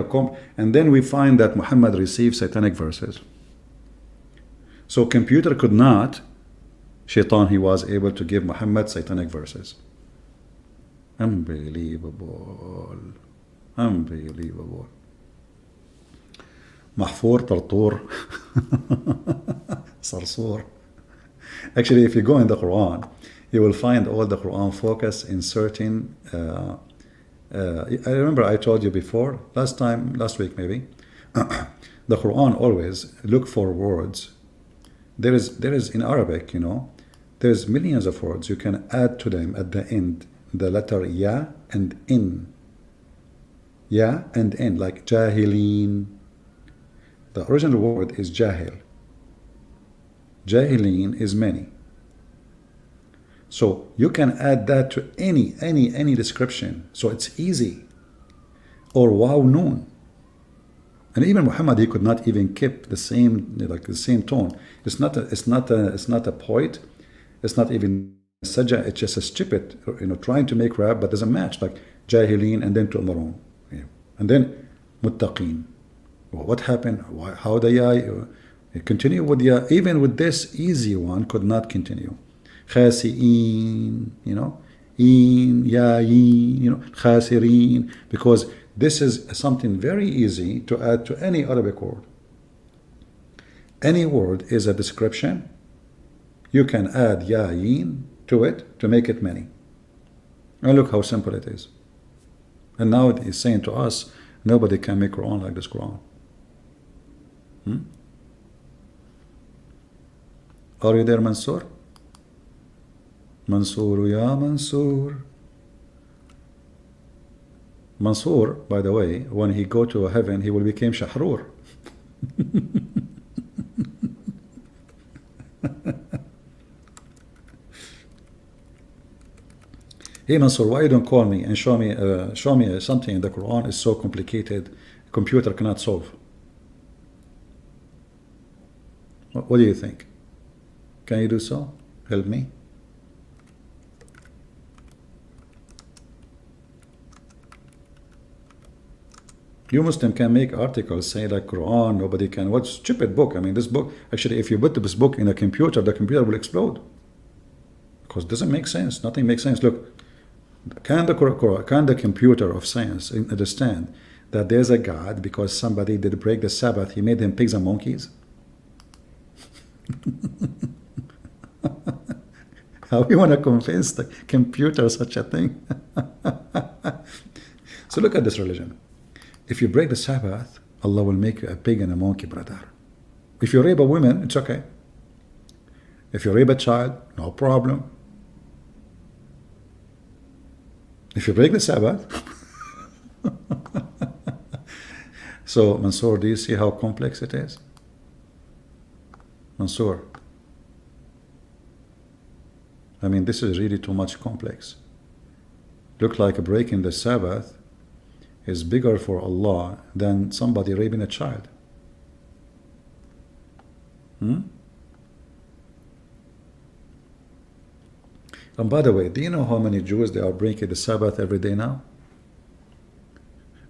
and then we find that Muhammad received satanic verses. So computer could not. Shaitan, he was able to give Muhammad satanic verses. Unbelievable. Unbelievable. Mahfour, Tartour, Sarsour. Actually, if you go in the Quran, you will find all the Quran focus in certain I remember I told you before, last week maybe, the Quran always look for words. There is in Arabic, there's millions of words. You can add to them at the end the letter ya and in. Ya and in, like jahilin. The original word is jahil. Jahilin is many. So you can add that to any description. So it's easy. Or wow noon. And even Muhammad, he could not even keep the same tone. It's not a poet. It's not even sajja. It's just a stupid, trying to make rap, but doesn't match. Like jahilin and then tu'marun, and then muttaqin. What happened? How the Continue with the, even with this easy one, could not continue. Khasi'in, you know, in, yayin, you know, khasirin, because this is something very easy to add to any Arabic word. Any word is a description. You can add yayin to it to make it many. And look how simple it is. And now it is saying to us, nobody can make Quran like this Quran. Are you there, Mansoor? Mansoor, ya Mansoor. Mansoor, by the way, when he go to heaven, he will become Shahrur. Hey Mansoor, why you don't call me and show me something in the Quran is so complicated, computer cannot solve? What do you think? Can you do so? Help me. You Muslim can make articles say like Quran, nobody can. What stupid book? I mean, this book, actually, if you put this book in a computer, the computer will explode. Because it doesn't make sense. Nothing makes sense. Look, can the computer of science understand that there's a God because somebody did break the Sabbath, he made them pigs and monkeys? How you want to convince the computer such a thing? So look at this religion. If you break the Sabbath, Allah will make you a pig and a monkey, brother. If you rape a woman, it's okay. If you rape a child, no problem. If you break the Sabbath. So, Mansoor, do you see how complex it is? Mansoor. I mean, this is really too much complex. Look like breaking the Sabbath is bigger for Allah than somebody raping a child. And by the way, do you know how many Jews they are breaking the Sabbath every day now?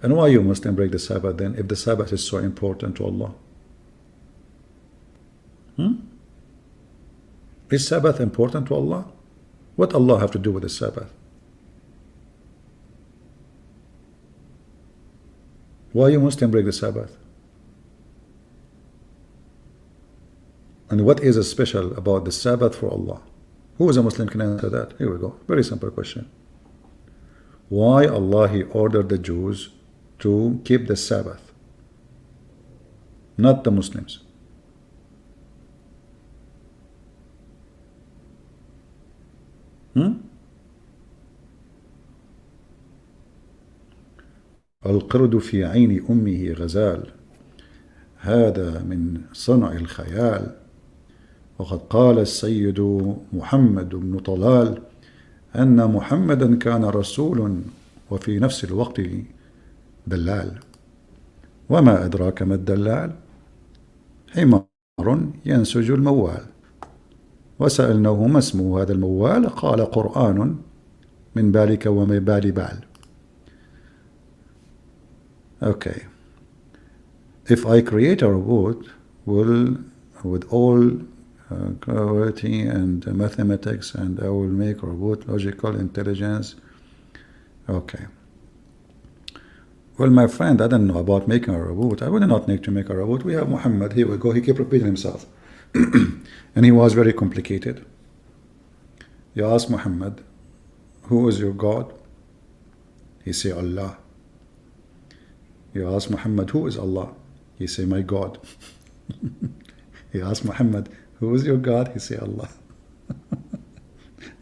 And why you Muslim break the Sabbath then, if the Sabbath is so important to Allah? Is Sabbath important to Allah? What Allah have to do with the Sabbath? Why you Muslim break the Sabbath? And what is special about the Sabbath for Allah? Who is a Muslim can answer that? Here we go. Very simple question. Why Allah He ordered the Jews to keep the Sabbath, not the Muslims? القرد في عين أمه غزال هذا من صنع الخيال وقد قال السيد محمد بن طلال أن محمدا كان رسول وفي نفس الوقت دلال وما أدراك ما الدلال حمار ينسج الموال وسألناه ما اسمه هذا الموال قال قرآن من بالك وما بال بال. Okay, if I create a robot with all clarity and mathematics, and I will make a robot logical intelligence. Okay. Well, my friend, I don't know about making a robot. I would not need to make a robot. We have Muhammad. Here we go. He kept repeating himself. And he was very complicated. You ask Muhammad, who is your God? He say Allah. You ask Muhammad, who is Allah? He say, my God. You ask Muhammad, who is your God? He say, Allah.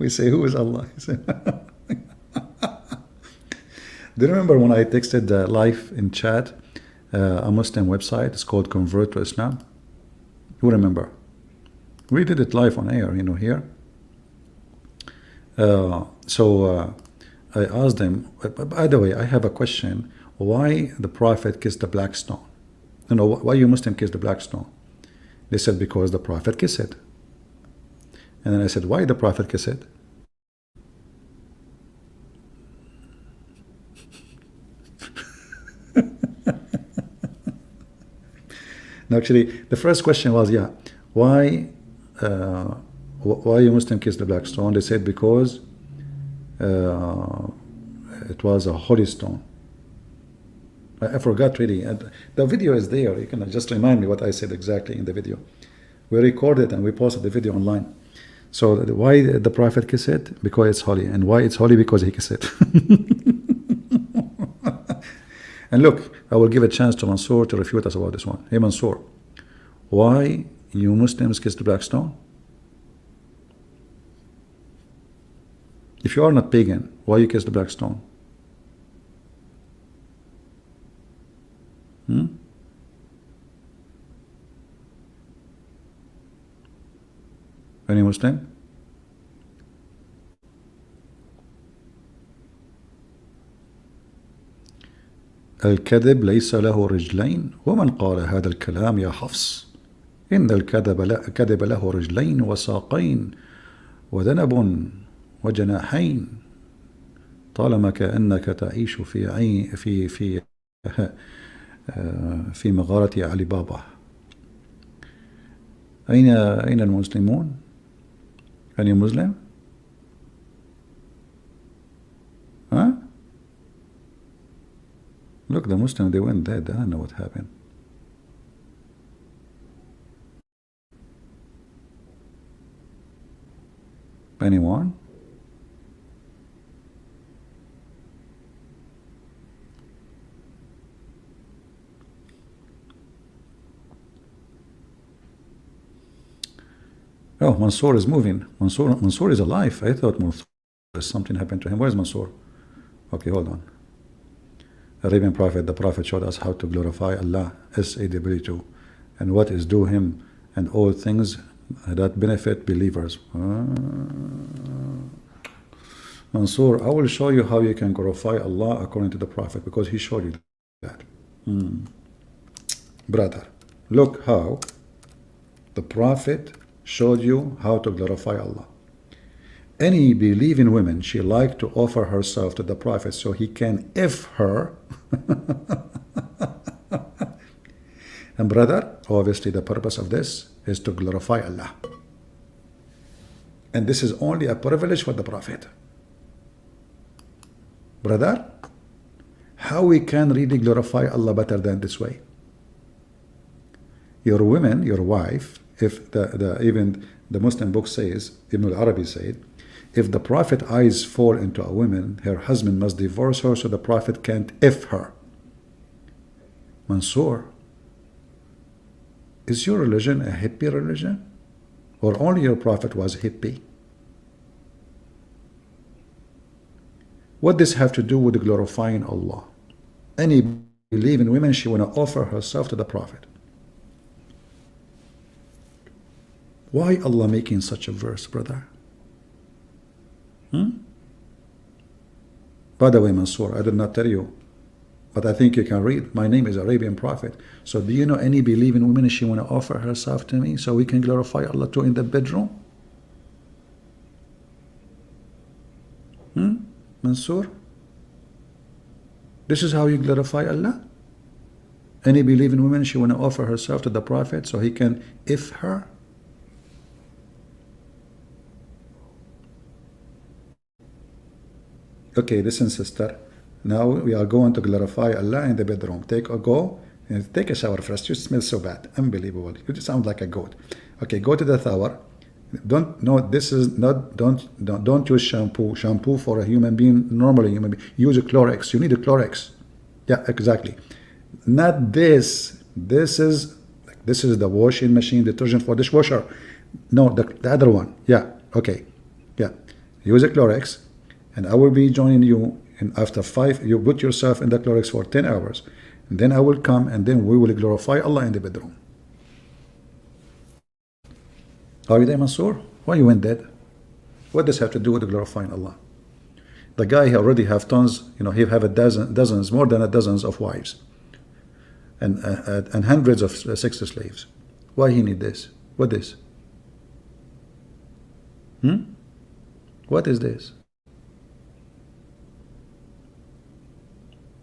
We say, who is Allah? He say, do you remember when I texted live in chat a Muslim website? It's called Convert to Islam. Who remember? We did it live on air, you know, here. So I asked them, by the way, I have a question. Why the Prophet kissed the black stone? You know, why you Muslim kiss the black stone? They said, because the Prophet kissed it. And then I said, why the Prophet kiss it? No, actually, the first question was, yeah, why you Muslim kiss the black stone? They said because it was a holy stone. I forgot really. The video is there. You can just remind me what I said exactly in the video. We recorded and we posted the video online. So why the Prophet kiss it? Because it's holy. And why it's holy? Because he kissed it. And look, I will give a chance to Mansour to refute us about this one. Hey Mansour, why you Muslims kiss the black stone? If you are not pagan, why you kiss the black stone? Any Muslim? الكذب ليس له رجلين ومن قال هذا الكلام يا حفص إن الكذب له رجلين وساقين وذنب وجناحين طالما كأنك تعيش في مغارة علي بابا. أين المسلمون؟ Any Muslim? Huh? Look, the Muslim, they went dead. I don't know what happened. Anyone? Oh, Mansour is moving. Mansour is alive. I thought Mansour, something happened to him. Where's Mansour? Okay, hold on. Arabian Prophet, the Prophet showed us how to glorify Allah, SAW, and what is due him, and all things that benefit believers. Mansour, I will show you how you can glorify Allah according to the Prophet, because he showed you that. Brother, look how the Prophet showed you how to glorify Allah. Any believing woman, she like to offer herself to the Prophet so he can F her. And brother, obviously the purpose of this is to glorify Allah. And this is only a privilege for the Prophet. Brother, how we can really glorify Allah better than this way? Your women, your wife, if even the Muslim book says, Ibn al-Arabi said, if the Prophet eyes fall into a woman, her husband must divorce her so the Prophet can't F her. Mansour, is your religion a hippie religion? Or only your Prophet was hippie? What does this have to do with glorifying Allah? Any believing woman, she want to offer herself to the Prophet. Why Allah making such a verse, brother? By the way, Mansour, I did not tell you, but I think you can read. My name is Arabian Prophet. So do you know any believing woman, she want to offer herself to me so we can glorify Allah too in the bedroom? Mansour? This is how you glorify Allah? Any believing woman, she want to offer herself to the Prophet so he can F her? Okay, listen, sister. Now we are going to glorify Allah in the bedroom. Take a shower first. You smell so bad. Unbelievable. You sound like a goat. Okay, go to the shower. Don't use shampoo. Shampoo for a human being, normally human being. Use a Clorox. You need a Clorox. Yeah, exactly. Not this. This is the washing machine, detergent for dishwasher. No, the other one. Yeah. Okay. Yeah. Use a Clorox. And I will be joining you, and after 5, you put yourself in the Clorox for 10 hours. And then I will come, and then we will glorify Allah in the bedroom. Are you there, Mansour? Why you went dead? What does have to do with glorifying Allah? The guy he already have tons, he have more than a dozens of wives. And hundreds of sex slaves. Why he need this? What is? What is this?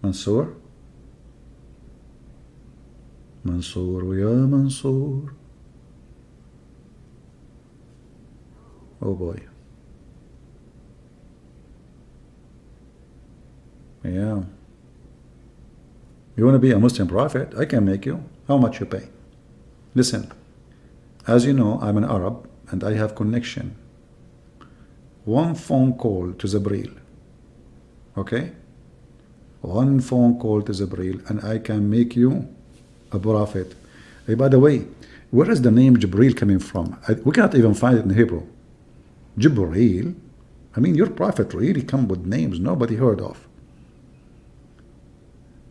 Mansour? Mansoor, ya Mansoor. Oh boy. Yeah. You want to be a Muslim prophet? I can make you. How much you pay? Listen, as you know, I'm an Arab and I have connection. One phone call to Jibreel. Okay? One phone call to Jibreel and I can make you a prophet. Hey, by the way, where is the name Jibreel coming from? We cannot even find it in Hebrew. Jibreel? I mean, your prophet really come with names nobody heard of.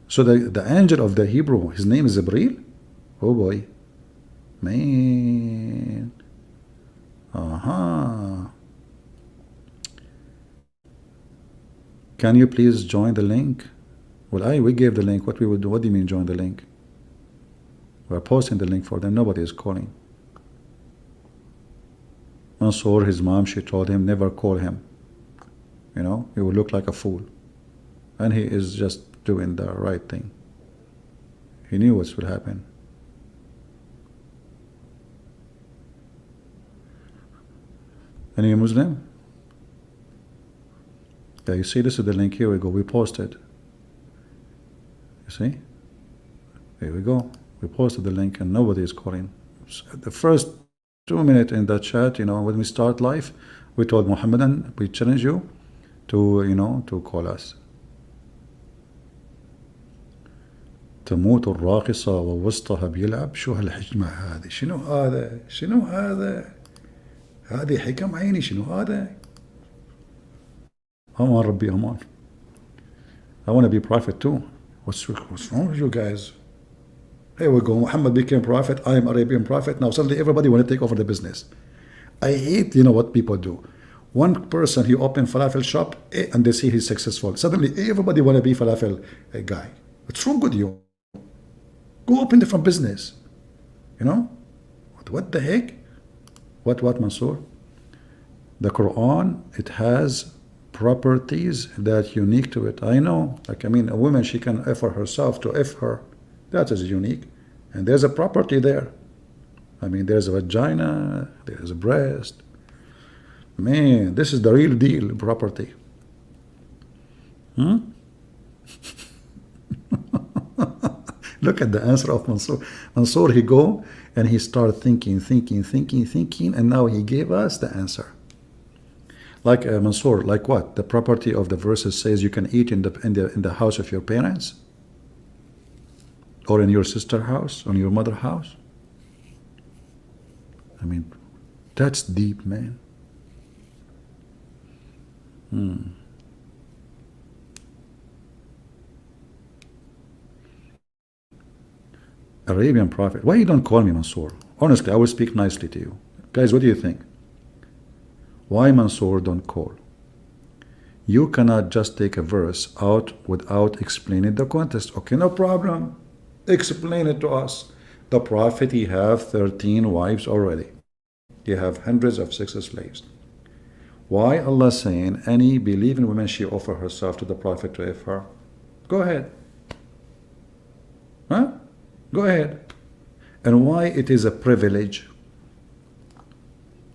So the angel of the Hebrew, his name is Jibreel? Oh boy. Man. Can you please join the link? Well, we gave the link. What we would do? What do you mean join the link? We're posting the link for them. Nobody is calling. Mansoor, his mom, she told him never call him. You know, he will look like a fool. And he is just doing the right thing. He knew what would happen. Any Muslim? Yeah, you see, this is the link. Here we go. We posted. You see? Here we go. We posted the link and nobody is calling. The first 2 minutes in that chat, you know, when we start live, we told Muhammadan, we challenge you to, you know, to call us. تموت الراقصة ووسطها بيلعب شو هالحجمة هذه شنو هذا شنو هذا هذه حكم عيني شنو هذا أمان ربي أمان. I want to be prophet too. What's wrong with you guys? Here we go. Muhammad became prophet. I am Arabian prophet. Now suddenly everybody want to take over the business. I hate, you know what people do. One person, he opened falafel shop and they see he's successful. Suddenly everybody want to be falafel guy. What's wrong with you? Go open different business. You know? What the heck? What Mansoor? The Quran, it has properties that unique to it. I know. Like, I mean, a woman, she can offer herself to F her. That is unique. And there's a property there. I mean, there's a vagina, there's a breast. Man, this is the real deal property. Look at the answer of Mansoor. Mansoor, he go and he started thinking, and now he gave us the answer. Like Mansoor, like what? The property of the verses says you can eat in the house of your parents, or in your sister's house, or in your mother's house. I mean, that's deep, man. Arabian Prophet. Why you don't call me Mansoor? Honestly, I will speak nicely to you. Guys, what do you think? Why Mansoor don't call? You cannot just take a verse out without explaining the context. Okay, no problem. Explain it to us. The Prophet, he have 13 wives already. He have hundreds of sex slaves. Why Allah saying any believing woman she offer herself to the Prophet to F her? Go ahead. Huh? Go ahead. And why it is a privilege?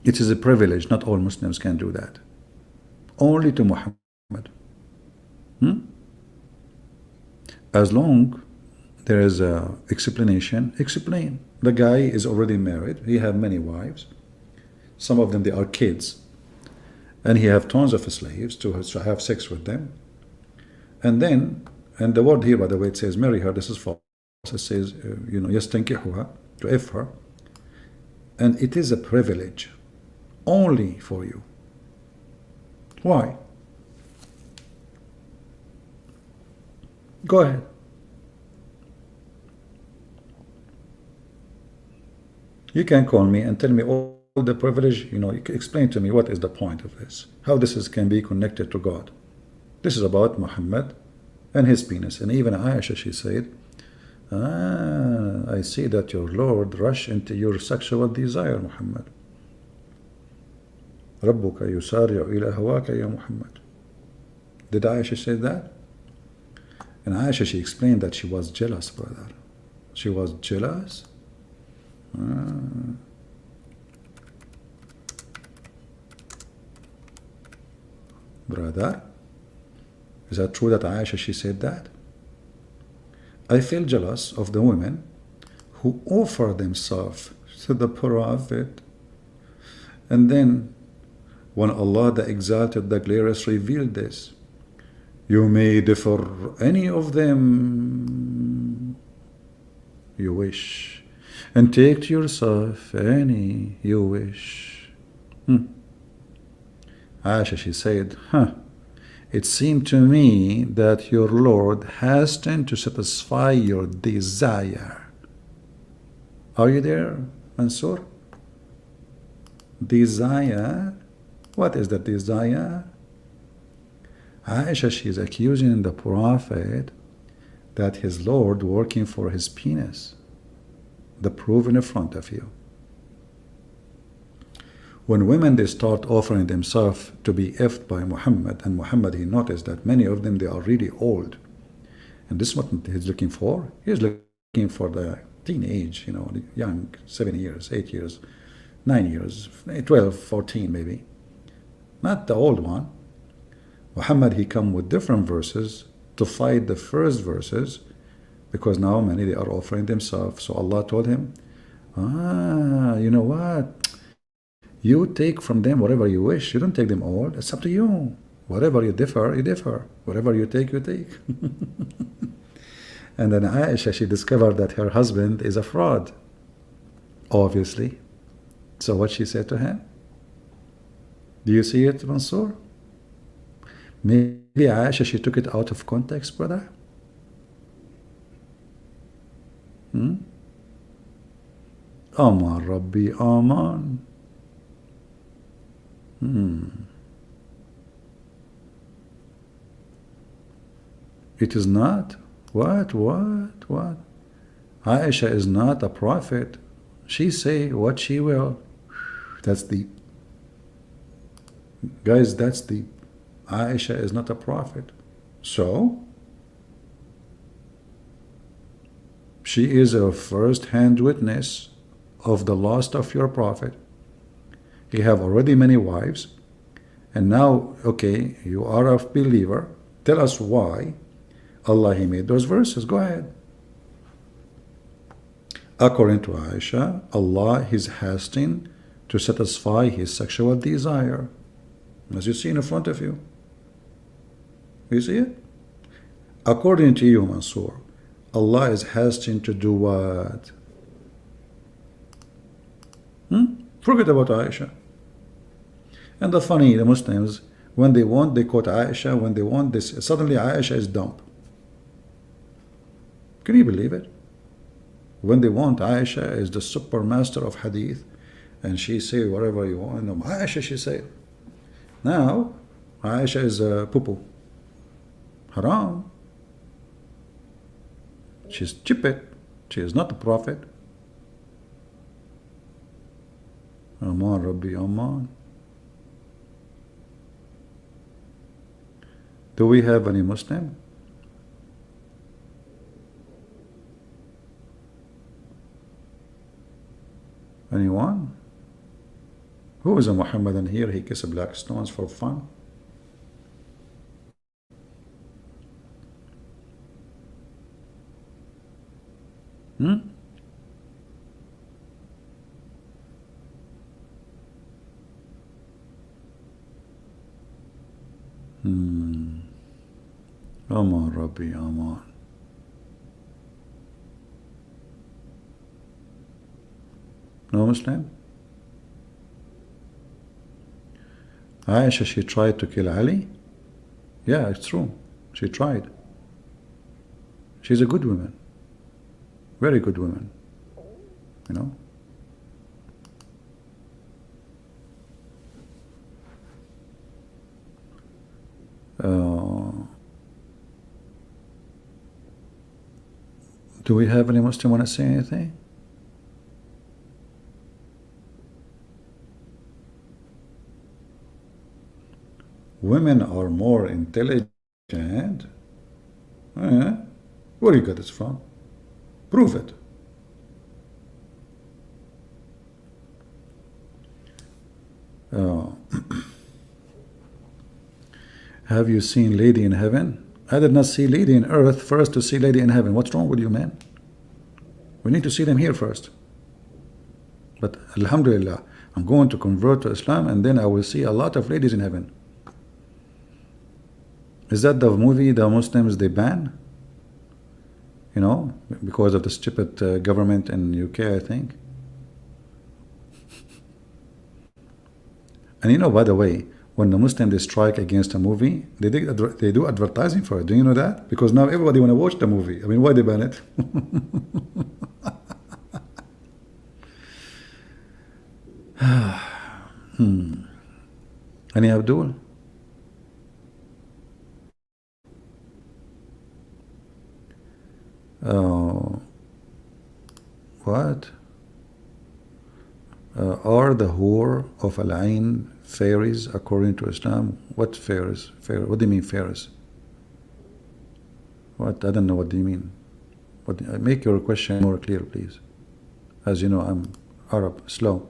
It is a privilege. Not all Muslims can do that. Only to Muhammad. As long there is a explanation, explain. The guy is already married. He have many wives. Some of them, they are kids. And he have tons of slaves to have sex with them. And then, and the word here, by the way, it says marry her. This is false. It says, you know, yastankihuha, to F her. And it is a privilege only for you. Why? Go ahead. You can call me and tell me all the privilege, you know, you can explain to me what is the point of this, how this can be connected to God. This is about Muhammad and his penis. And even Aisha, she said, I see that your Lord rush into your sexual desire, Muhammad. ربك يسارع إلى هواك يا Muhammad. Did Aisha say that? And Aisha, she explained that she was jealous, brother. She was jealous? Brother, is that true that Aisha, she said that? I feel jealous of the women who offer themselves to the Prophet, and then when Allah the Exalted, the Glorious, revealed this, you may differ any of them you wish, and take to yourself any you wish. Aisha, she said, it seemed to me that your Lord hastened to satisfy your desire. Are you there, Mansoor? Desire? What is the desire? Aisha, she is accusing the Prophet that his Lord working for his penis. The proof in front of you. When women, they start offering themselves to be effed by Muhammad, and Muhammad, he noticed that many of them, they are really old. And this is what he's looking for. He's looking for the teenage, the young, 7 years, 8 years, 9 years, 12, 14 maybe. Not the old one. Muhammad, he come with different verses to fight the first verses, because now many, they are offering themselves. So Allah told him, you know what? You take from them whatever you wish. You don't take them all. It's up to you. Whatever you differ, you differ. Whatever you take, you take. And then Aisha, she discovered that her husband is a fraud, obviously. So what she said to him? Do you see it, Mansoor? Maybe Aisha, she took it out of context, brother. Aman Rabbi, Aman. It is not. What? Aisha is not a prophet. She say what she will. That's deep. Guys, that's deep. Aisha is not a prophet. So, she is a first-hand witness of the loss of your prophet. He have already many wives, and now, okay, you are a believer. Tell us why Allah, he made those verses. Go ahead. According to Aisha, Allah is hastening to satisfy his sexual desire, as you see in front of you. You see it? According to you, Mansoor, Allah is hastening to do what? Forget about Aisha. And the funny, the Muslims, when they want, they quote Aisha. When they want this, suddenly Aisha is dumb. Can you believe it? When they want, Aisha is the super master of hadith, and she say whatever you want. No, Aisha, she say. Now, Aisha is a poo-poo. Haram. She's stupid. She is not a prophet. Aman Rabbi, Aman. Do we have any Muslim? Anyone? Who is a Muhammadan here? He kisses black stones for fun. Aman Rabbi, Aman. No Muslim? Aisha, she tried to kill Ali? Yeah, it's true. She tried. She's a good woman. Very good woman. You know? Do we have any Muslim want to say anything? Women are more intelligent. Where you got this from? Prove it. Uh, have you seen Lady in Heaven? I did not see Lady in Earth first to see Lady in Heaven. What's wrong with you, man? We need to see them here first. But Alhamdulillah, I'm going to convert to Islam, and then I will see a lot of ladies in heaven. Is that the movie the Muslims they ban? You know, because of the stupid government in UK, I think. And you know, by the way, when the Muslims they strike against a movie, they do advertising for it. Do you know that? Because now everybody want to watch the movie. I mean, why they ban it? Any Abdul? What? Are the whore of Al-Ain fairies according to Islam? What fairies? What do you mean fairies? What? I don't know. What do you mean? Make your question more clear, please. As you know, I'm Arab, slow.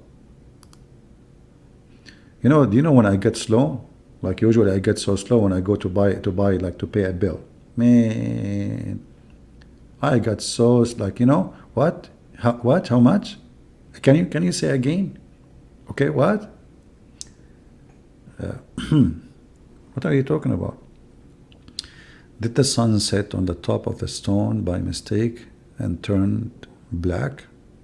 You know, do you know when I get slow? Like usually I get so slow when I go to buy like to pay a bill. Man, I got so like, you know what? How much? Can you say again? Okay, what? What are you talking about? Did the sun set on the top of the stone by mistake and turned black?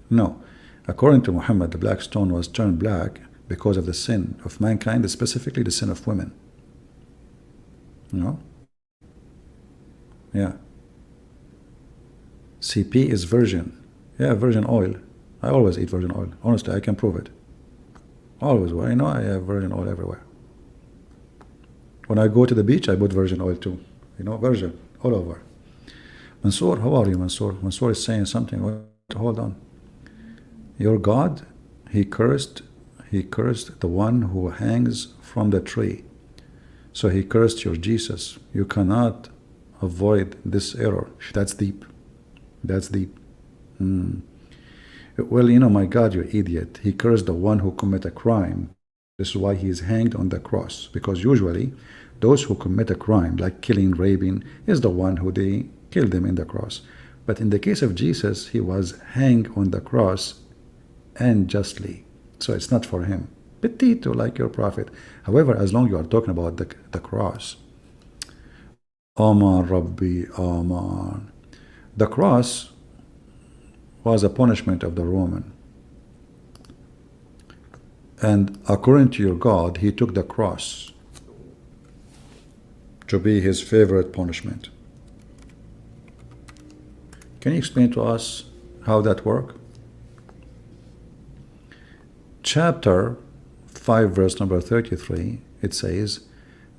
No. According to Muhammad, the black stone was turned black because of the sin of mankind, specifically the sin of women. You know? Yeah. CP is virgin. Yeah, virgin oil. I always eat virgin oil. Honestly, I can prove it. Always. Well, I know I have virgin oil everywhere. When I go to the beach, I put virgin oil too. You know, virgin all over. Mansoor, how are you, Mansoor? Mansoor is saying something. Hold on. Your God, he cursed the one who hangs from the tree. So he cursed your Jesus. You cannot avoid this error. That's deep. That's deep. Well, you know, my God, you idiot. He cursed the one who commit a crime. This is why he is hanged on the cross. Because usually, those who commit a crime, like killing, raping, is the one who they kill them in the cross. But in the case of Jesus, he was hanged on the cross and justly. So it's not for him. Petito, like your prophet. However, as long as you are talking about the cross. Aman Rabbi, Aman. The cross was a punishment of the Roman. And according to your God, he took the cross to be his favorite punishment. Can you explain to us how that works? Chapter 5, verse number 33, it says,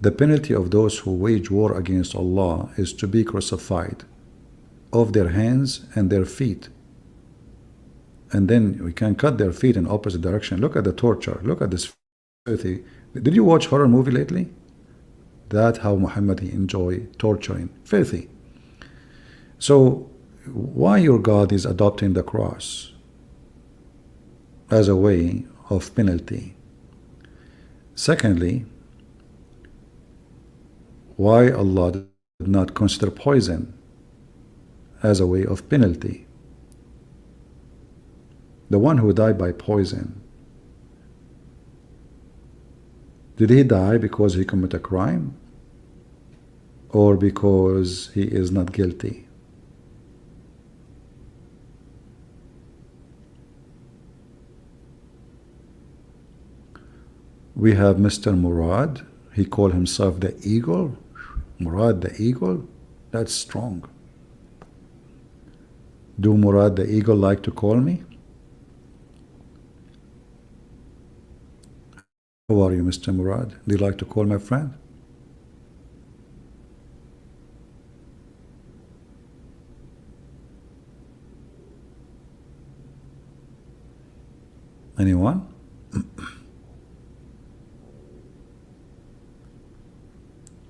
the penalty of those who wage war against Allah is to be crucified, off their hands and their feet. And then we can cut their feet in opposite direction. Look at the torture. Look at this filthy. Did you watch horror movie lately? That's how Muhammad he enjoy torturing. Filthy. So why your God is adopting the cross as a way of penalty? Secondly, why Allah did not consider poison as a way of penalty? The one who died by poison, did he die because he committed a crime or because he is not guilty? We have Mr. Murad. He called himself the eagle. Murad the eagle? That's strong. Do Murad the eagle like to call me? How are you, Mr. Murad? Do you like to call my friend? Anyone?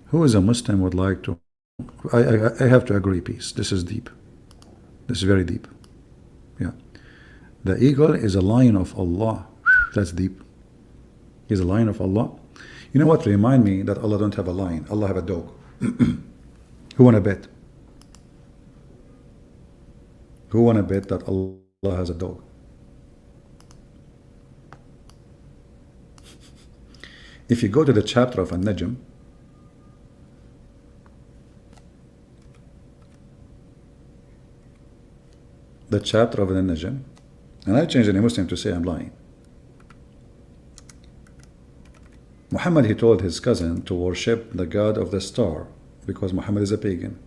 Who is a Muslim would like to? I have to agree, peace. This is deep. This is very deep. Yeah. The eagle is a lion of Allah. That's deep. He's a lion of Allah. You know what? Remind me that Allah don't have a lion. Allah have a dog. Who wanna bet? Who wanna bet that Allah has a dog? If you go to the chapter of An-Najm, the chapter of An-Najm, and I changed any Muslim to say I'm lying. Muhammad, he told his cousin to worship the god of the star because Muhammad is a pagan.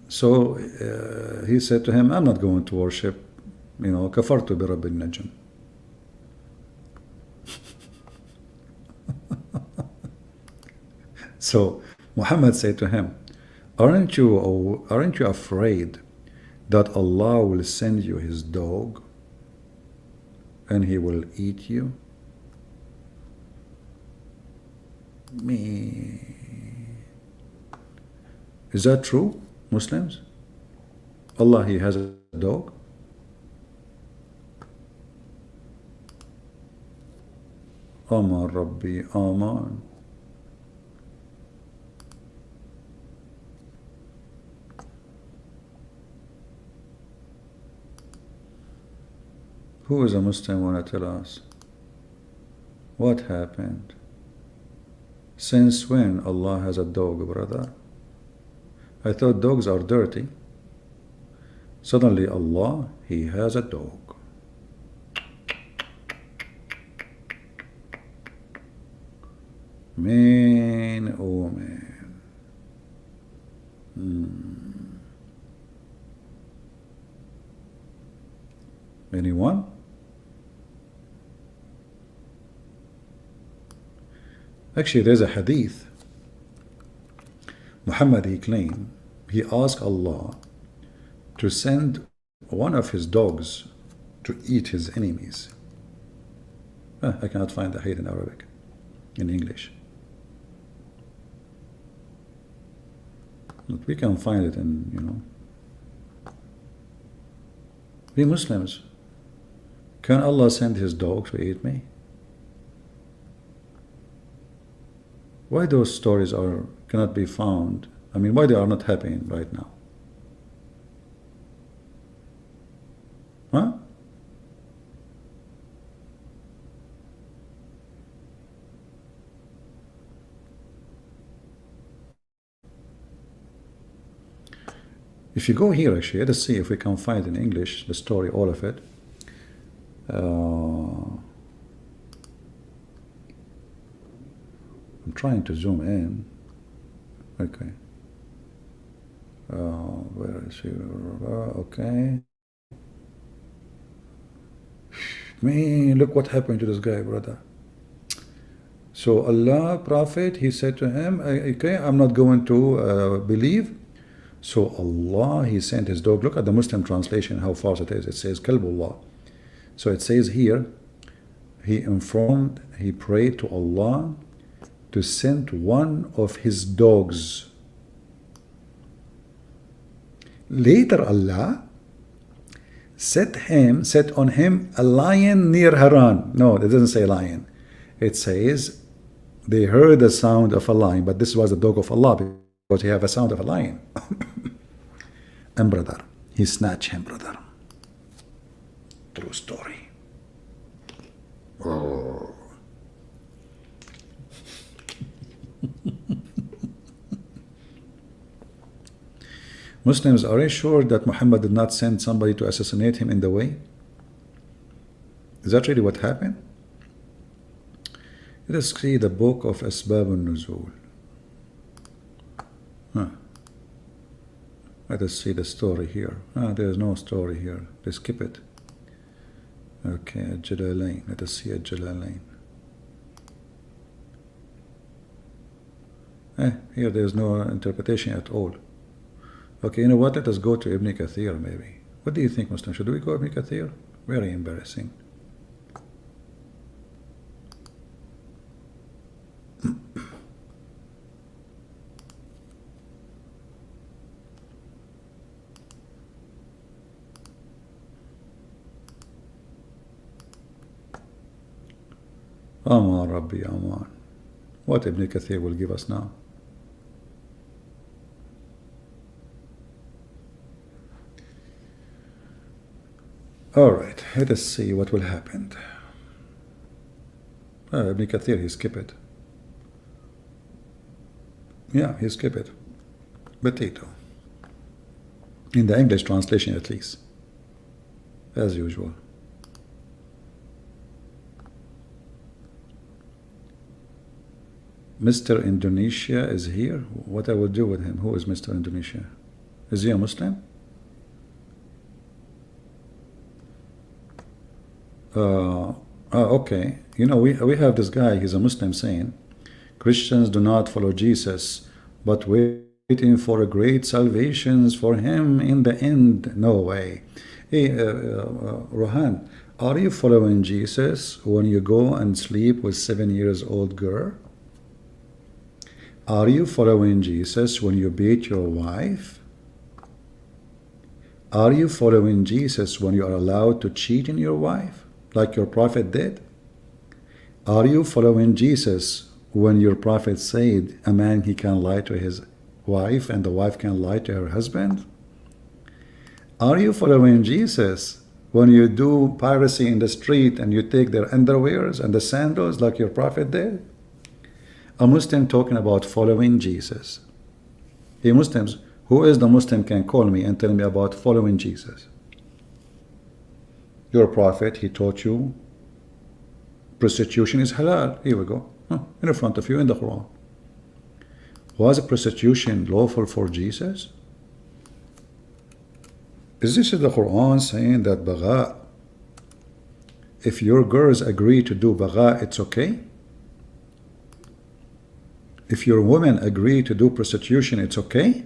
So he said to him, I'm not going to worship, kafartu bi Rabbil Najm. So Muhammad said to him, aren't you afraid that Allah will send you his dog and he will eat you? Me. Is that true, Muslims? Allah, he has a dog? Aman Rabbi, Aman. Who is a Muslim want to tell us? What happened? Since when Allah has a dog, brother? I thought dogs are dirty. Suddenly Allah, he has a dog. Man, oh man. Anyone? Actually, there's a hadith. Muhammad, he claimed, he asked Allah to send one of his dogs to eat his enemies. I cannot find the hadith in Arabic, in English. But we can find it in, We Muslims, can Allah send his dog to eat me? Why those stories cannot be found? I mean, why they are not happening right now? Huh? If you go here, actually, let us see if we can find in English the story, all of it. I'm trying to zoom in. Okay. Where is he? Okay. Man, look what happened to this guy, brother. So Allah, Prophet, he said to him, okay, I'm not going to believe. So Allah, he sent his dog. Look at the Muslim translation, how false it is. It says Kalbullah. So it says here, he prayed to Allah to send one of his dogs. Later Allah set on him a lion near Haran. No, it doesn't say lion. It says they heard the sound of a lion, but this was the dog of Allah because he have a sound of a lion. And brother, he snatched him, brother. True story. Oh. Muslims, are you sure that Muhammad did not send somebody to assassinate him in the way? Is that really what happened? Let us see the book of Asbab al-Nuzul. Let us see the story here. There is no story here. Let's skip it. Okay, Al-Jalalain. Let us see Al-Jalalain. Here there is no interpretation at all. Okay, you know what? Let us go to Ibn Kathir maybe. What do you think, Muslim? Should we go Ibn Kathir? Very embarrassing. Aman Rabbi Aman. What Ibn Kathir will give us now? Alright, let us see what will happen. Ibn Kathir, he skip it. Yeah, he skip it. Potato. In the English translation at least. As usual. Mr. Indonesia is here. What I will do with him? Who is Mr. Indonesia? Is he a Muslim? Okay. You know, we have this guy, he's a Muslim, saying Christians do not follow Jesus, but waiting for a great salvations for him in the end. No way. Hey, Rohan, are you following Jesus when you go and sleep with 7-year-old girl? Are you following Jesus when you beat your wife? Are you following Jesus when you are allowed to cheat on your wife, like your prophet did? Are you following Jesus when your prophet said a man, he can lie to his wife and the wife can lie to her husband? Are you following Jesus when you do piracy in the street and you take their underwears and the sandals like your prophet did? A Muslim talking about following Jesus. Hey Muslims, who is the Muslim can call me and tell me about following Jesus? Your prophet, he taught you prostitution is halal. Here we go. In front of you in the Quran. Was prostitution lawful for Jesus? Is this the Quran saying that bagha, if your girls agree to do bagha, it's okay? If your women agree to do prostitution, it's okay?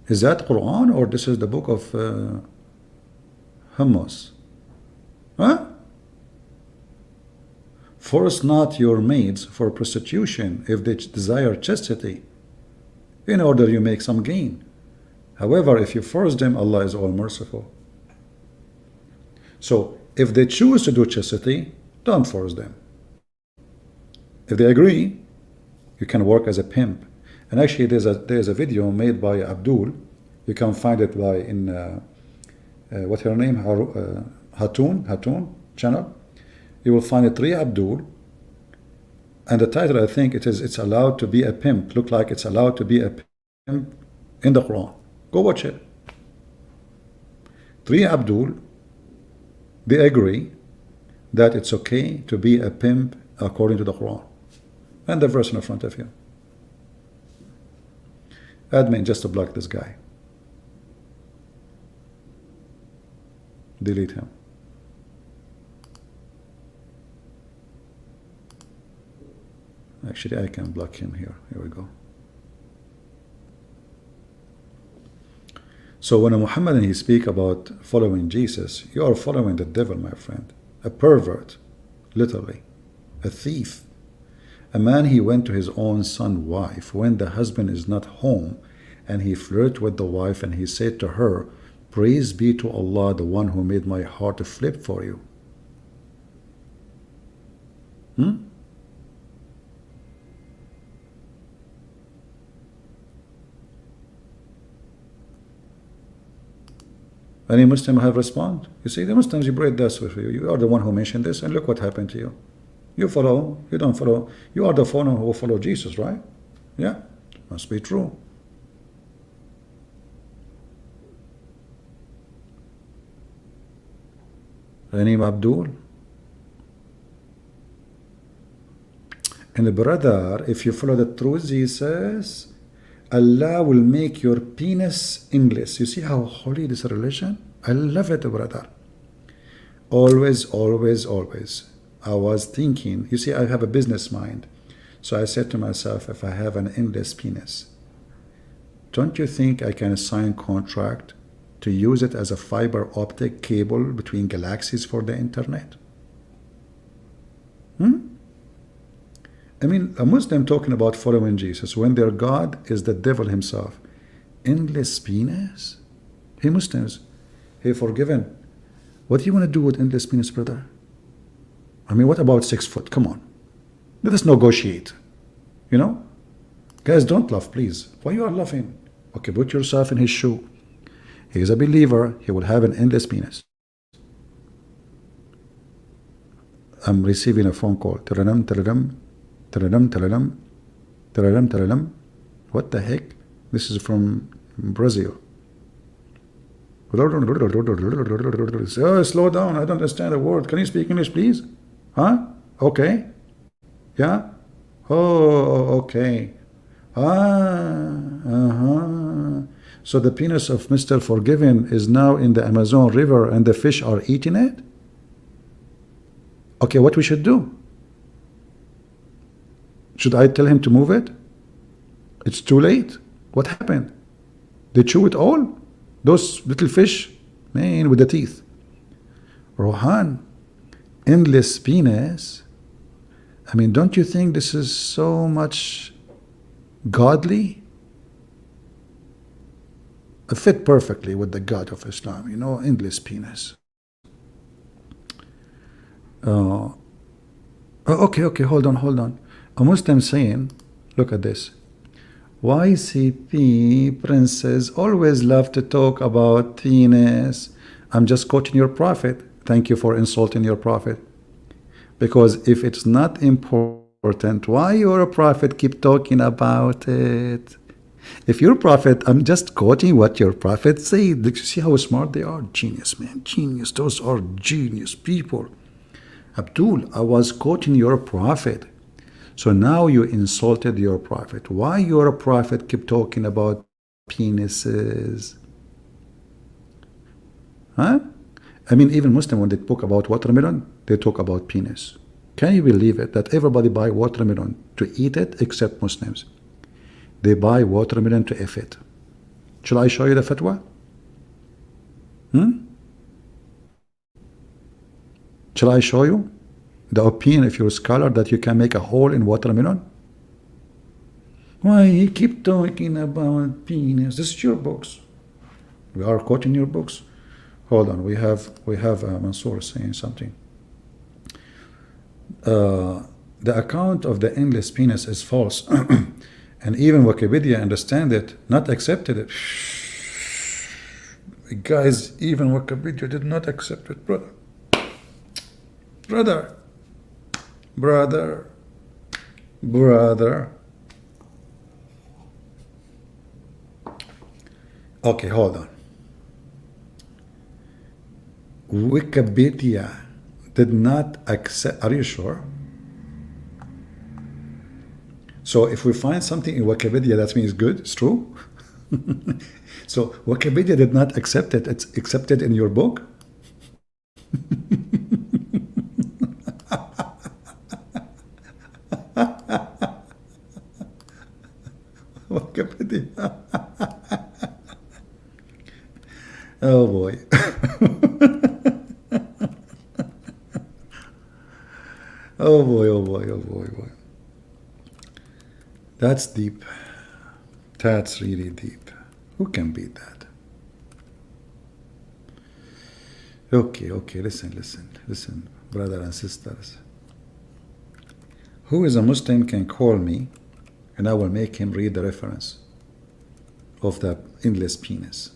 Is that Quran or this is the book of Hummus? Huh? Force not your maids for prostitution if they desire chastity, in order you make some gain. However, if you force them, Allah is all merciful. So, if they choose to do chastity, don't force them. If they agree, you can work as a pimp. And actually, there's a video made by Abdul. You can find it by what's her name? Hatun channel. You will find it 3 Abdul. And the title, I think it's allowed to be a pimp. Look like it's allowed to be a pimp in the Quran. Go watch it. 3 Abdul, they agree that it's okay to be a pimp according to the Quran. And the verse in front of you. Admin, just to block this guy. Delete him. Actually, I can block him here. Here we go. So when a Muhammadan he speak about following Jesus, you are following the devil, my friend. A pervert, literally. A thief. A man, he went to his own son's wife when the husband is not home, and he flirted with the wife and he said to her, "Praise be to Allah, the one who made my heart flip for you." Any Muslim have respond? You see, the Muslims, you break this with you. You are the one who mentioned this, and look what happened to you. You follow, you don't follow. You are the follower who follow Jesus, right? Yeah, must be true. Any Abdul? And brother, if you follow the true Jesus, Allah will make your penis English. You see how holy this religion? I love it, brother. Always, always, always. I was thinking, you see, I have a business mind. So I said to myself, if I have an endless penis, don't you think I can sign contract to use it as a fiber optic cable between galaxies for the internet? I mean, a Muslim talking about following Jesus when their God is the devil himself. Endless penis? Hey Muslims, hey forgiven, what do you want to do with endless penis, brother? I mean, what about 6 foot? Come on. Let us negotiate. You know? Guys, don't laugh, please. Why you are laughing? Okay, put yourself in his shoe. He is a believer. He will have an endless penis. I'm receiving a phone call. Tararam, tararam, tararam, tararam, tararam, tararam. What the heck? This is from Brazil. Oh, slow down. I don't understand a word. Can you speak English, please? Huh? Okay. Yeah? Oh, okay. So the penis of Mr. Forgiven is now in the Amazon River and the fish are eating it? Okay, what we should do? Should I tell him to move it? It's too late. What happened? They chew it all? Those little fish? Man, with the teeth. Rohan, endless penis? I mean, don't you think this is so much godly? It fit perfectly with the God of Islam, you know, endless penis. Okay, hold on. A Muslim saying, look at this. YCP princes always love to talk about penis. I'm just quoting your prophet. Thank you for insulting your prophet. Because if it's not important, why your prophet keep talking about it? If your prophet, I'm just quoting what your prophet said. Look, see how smart they are? Genius, man. Genius. Those are genius people. Abdul, I was quoting your prophet. So now you insulted your prophet. Why your prophet keep talking about penises? Huh? I mean, even Muslim, when they talk about watermelon, they talk about penis. Can you believe it? That everybody buy watermelon to eat it except Muslims. They buy watermelon to eat it. Shall I show you the fatwa? Shall I show you the opinion of your scholar that you can make a hole in watermelon? Why you keep talking about penis? This is your books. We are quoting your books. Hold on, we have Mansour saying something. The account of the endless penis is false, and even Wikipedia understand it, not accepted it. Guys, even Wikipedia did not accept it, brother. Okay, hold on. Wikipedia did not accept. Are you sure? So if we find something in Wikipedia that means good, it's true. So Wikipedia did not accept it. It's accepted in your book. Wikipedia. Oh boy. Oh boy. That's deep. That's really deep. Who can beat that? Okay, listen, brothers and sisters. Who is a Muslim can call me and I will make him read the reference of the endless penis.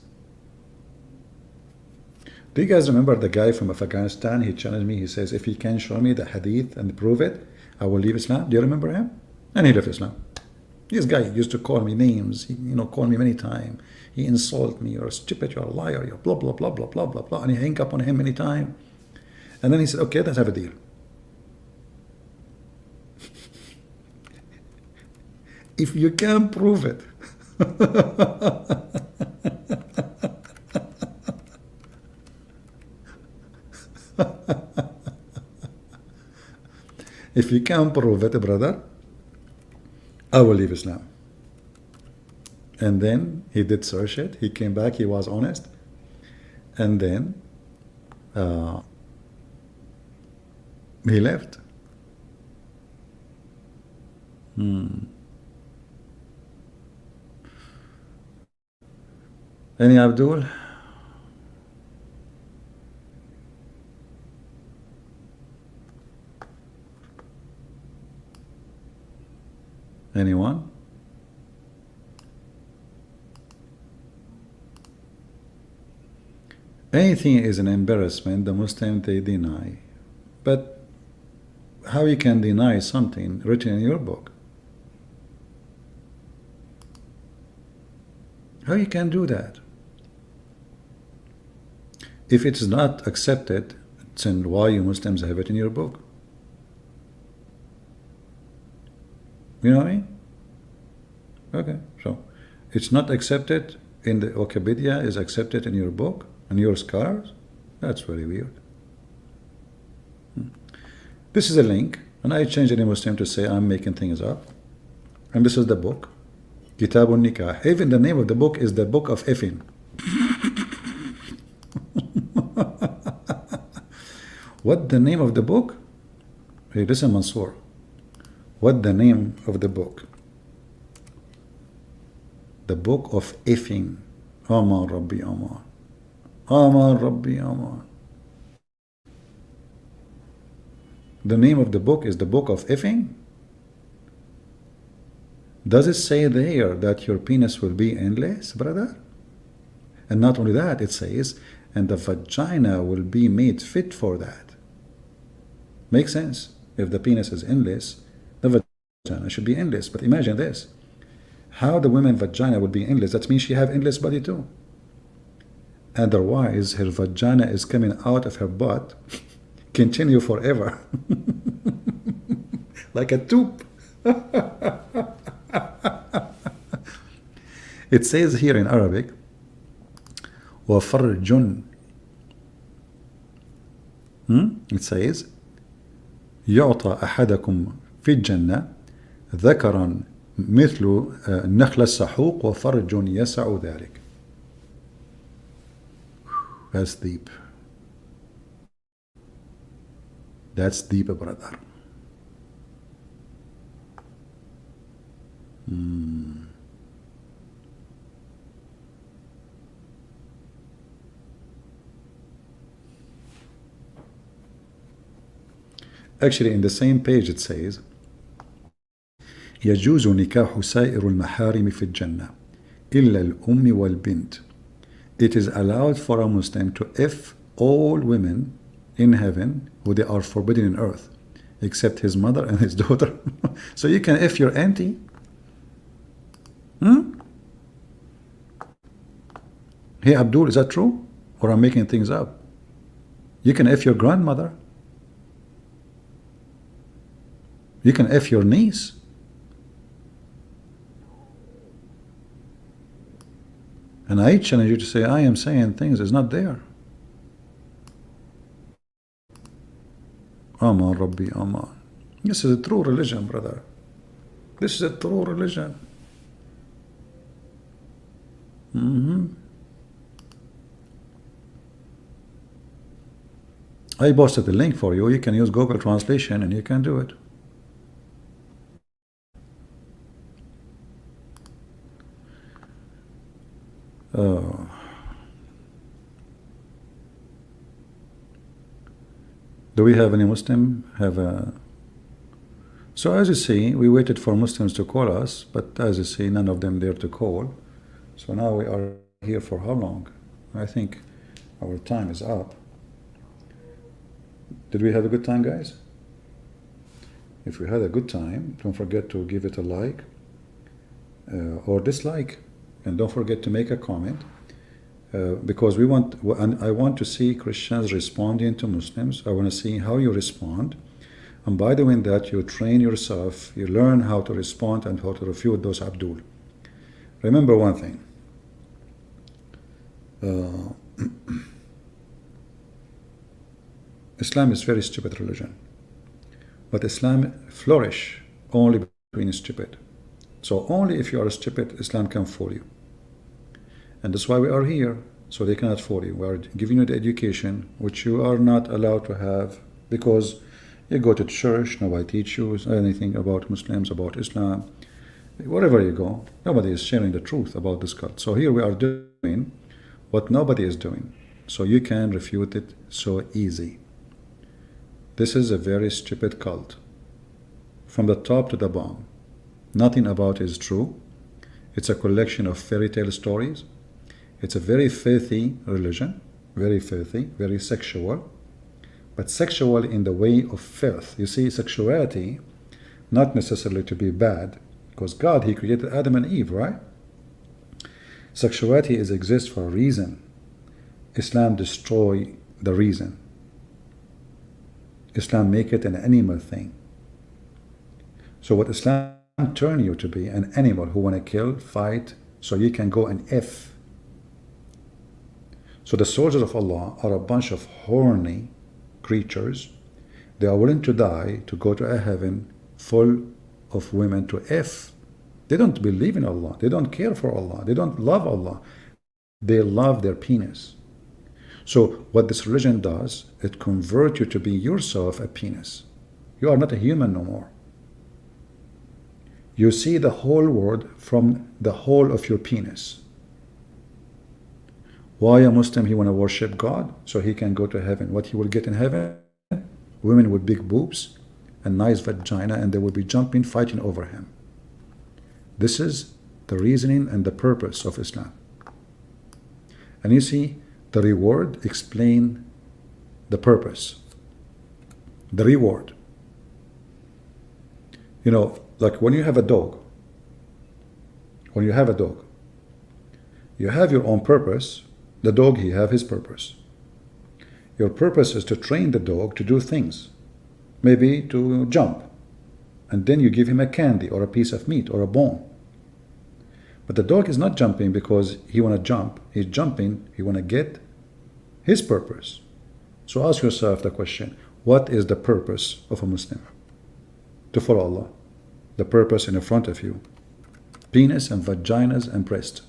Do you guys remember the guy from Afghanistan? He challenged me. He says, if he can show me the hadith and prove it, I will leave Islam. Do you remember him? And he left Islam. This guy used to call me names. He, called me many times. He insulted me. You're stupid. You're a liar. You're blah, blah, blah, blah, blah, blah, blah. And he hung up on him many times. And then he said, okay, let's have a deal. If you can prove it. If you can prove it, brother, I will leave Islam. And then he did search it. He came back. He was honest. And then he left. Any Abdul? Anyone? Anything is an embarrassment, the Muslims they deny. But how you can deny something written in your book? How you can do that? If it is not accepted, then why you Muslims have it in your book? You know what I mean? Okay, so it's not accepted in the Wikipedia, is accepted in your book and your scholars? That's very weird. This is a link, and I change any Muslim to say I'm making things up. And this is the book, Kitabun Nikah. Even the name of the book is the book of effing. What the name of the book? Hey, listen, Mansoor. What the name of the book? The book of effing. Aman Rabbi Aman. Aman Rabbi Aman. The name of the book is the book of effing? Does it say there that your penis will be endless, brother? And not only that, it says, and the vagina will be made fit for that. Makes sense. If the penis is endless, the vagina should be endless. But imagine this. How the woman's vagina will be endless? That means she have endless body too. Otherwise, her vagina is coming out of her butt, continue forever. Like a tube. It says here in Arabic, وَفَرْجٌ. It says, يعطى أحدكم في الجنة ذكرا مثل نخل السحوق وفرج يسع ذلك. That's deep. That's deep, brother. Actually, in the same page it says, يجوز نكاح سائر المحارم في الجنة إلا الأم والبنت. It is allowed for a Muslim to F all women in heaven who they are forbidden in earth, except his mother and his daughter. So you can F your auntie? Hey Abdul, is that true? Or I'm making things up? You can F your grandmother. You can F your niece. And I challenge you to say, I am saying things is not there. Aman Rabbi Aman. This is a true religion, brother. This is a true religion. I posted the link for you. You can use Google Translation and you can do it. Do we have any Muslim have a... So as you see, we waited for Muslims to call us, but as you see, none of them dare to call. So now we are here for how long? I think our time is up. Did we have a good time, guys? If we had a good time, don't forget to give it a like or dislike, and don't forget to make a comment. Because we want, and I want to see Christians responding to Muslims. I want to see how you respond, and by doing that you train yourself, you learn how to respond and how to refute those Abdul. Remember one thing, Islam is very stupid religion, but Islam flourish only between stupid. So only if you are stupid, Islam can fool you. And that's why we are here, so they cannot fool you. We are giving you the education which you are not allowed to have, because you go to church, nobody teach you anything about Muslims, about Islam. Wherever you go, nobody is sharing the truth about this cult. So here we are doing what nobody is doing, so you can refute it so easy. This is a very stupid cult, from the top to the bottom. Nothing about it is true. It's a collection of fairy tale stories. It's a very filthy religion, very filthy, very sexual, but sexual in the way of filth. You see, sexuality, not necessarily to be bad, because God, He created Adam and Eve, right? Sexuality exists for a reason. Islam destroy the reason. Islam make it an animal thing. So what Islam turn you to be an animal who want to kill, fight, so you can go and F. So the soldiers of Allah are a bunch of horny creatures. They are willing to die to go to a heaven full of women to F. They don't believe in Allah. They don't care for Allah. They don't love Allah. They love their penis. So what this religion does, it converts you to be yourself a penis. You are not a human no more. You see the whole world from the whole of your penis. Why a Muslim, he want to worship God so he can go to heaven? What he will get in heaven? Women with big boobs and nice vagina, and they will be jumping, fighting over him. This is the reasoning and the purpose of Islam. And you see, the reward explain the purpose. The reward. You know, like when you have a dog, you have your own purpose. The dog, he have his purpose. Your purpose is to train the dog to do things, maybe to jump, and then you give him a candy or a piece of meat or a bone. But the dog is not jumping because he want to jump. He's jumping, he want to get his purpose. So ask yourself the question, what is the purpose of a Muslim? To follow Allah. The purpose in front of you. Penis and vaginas and breast.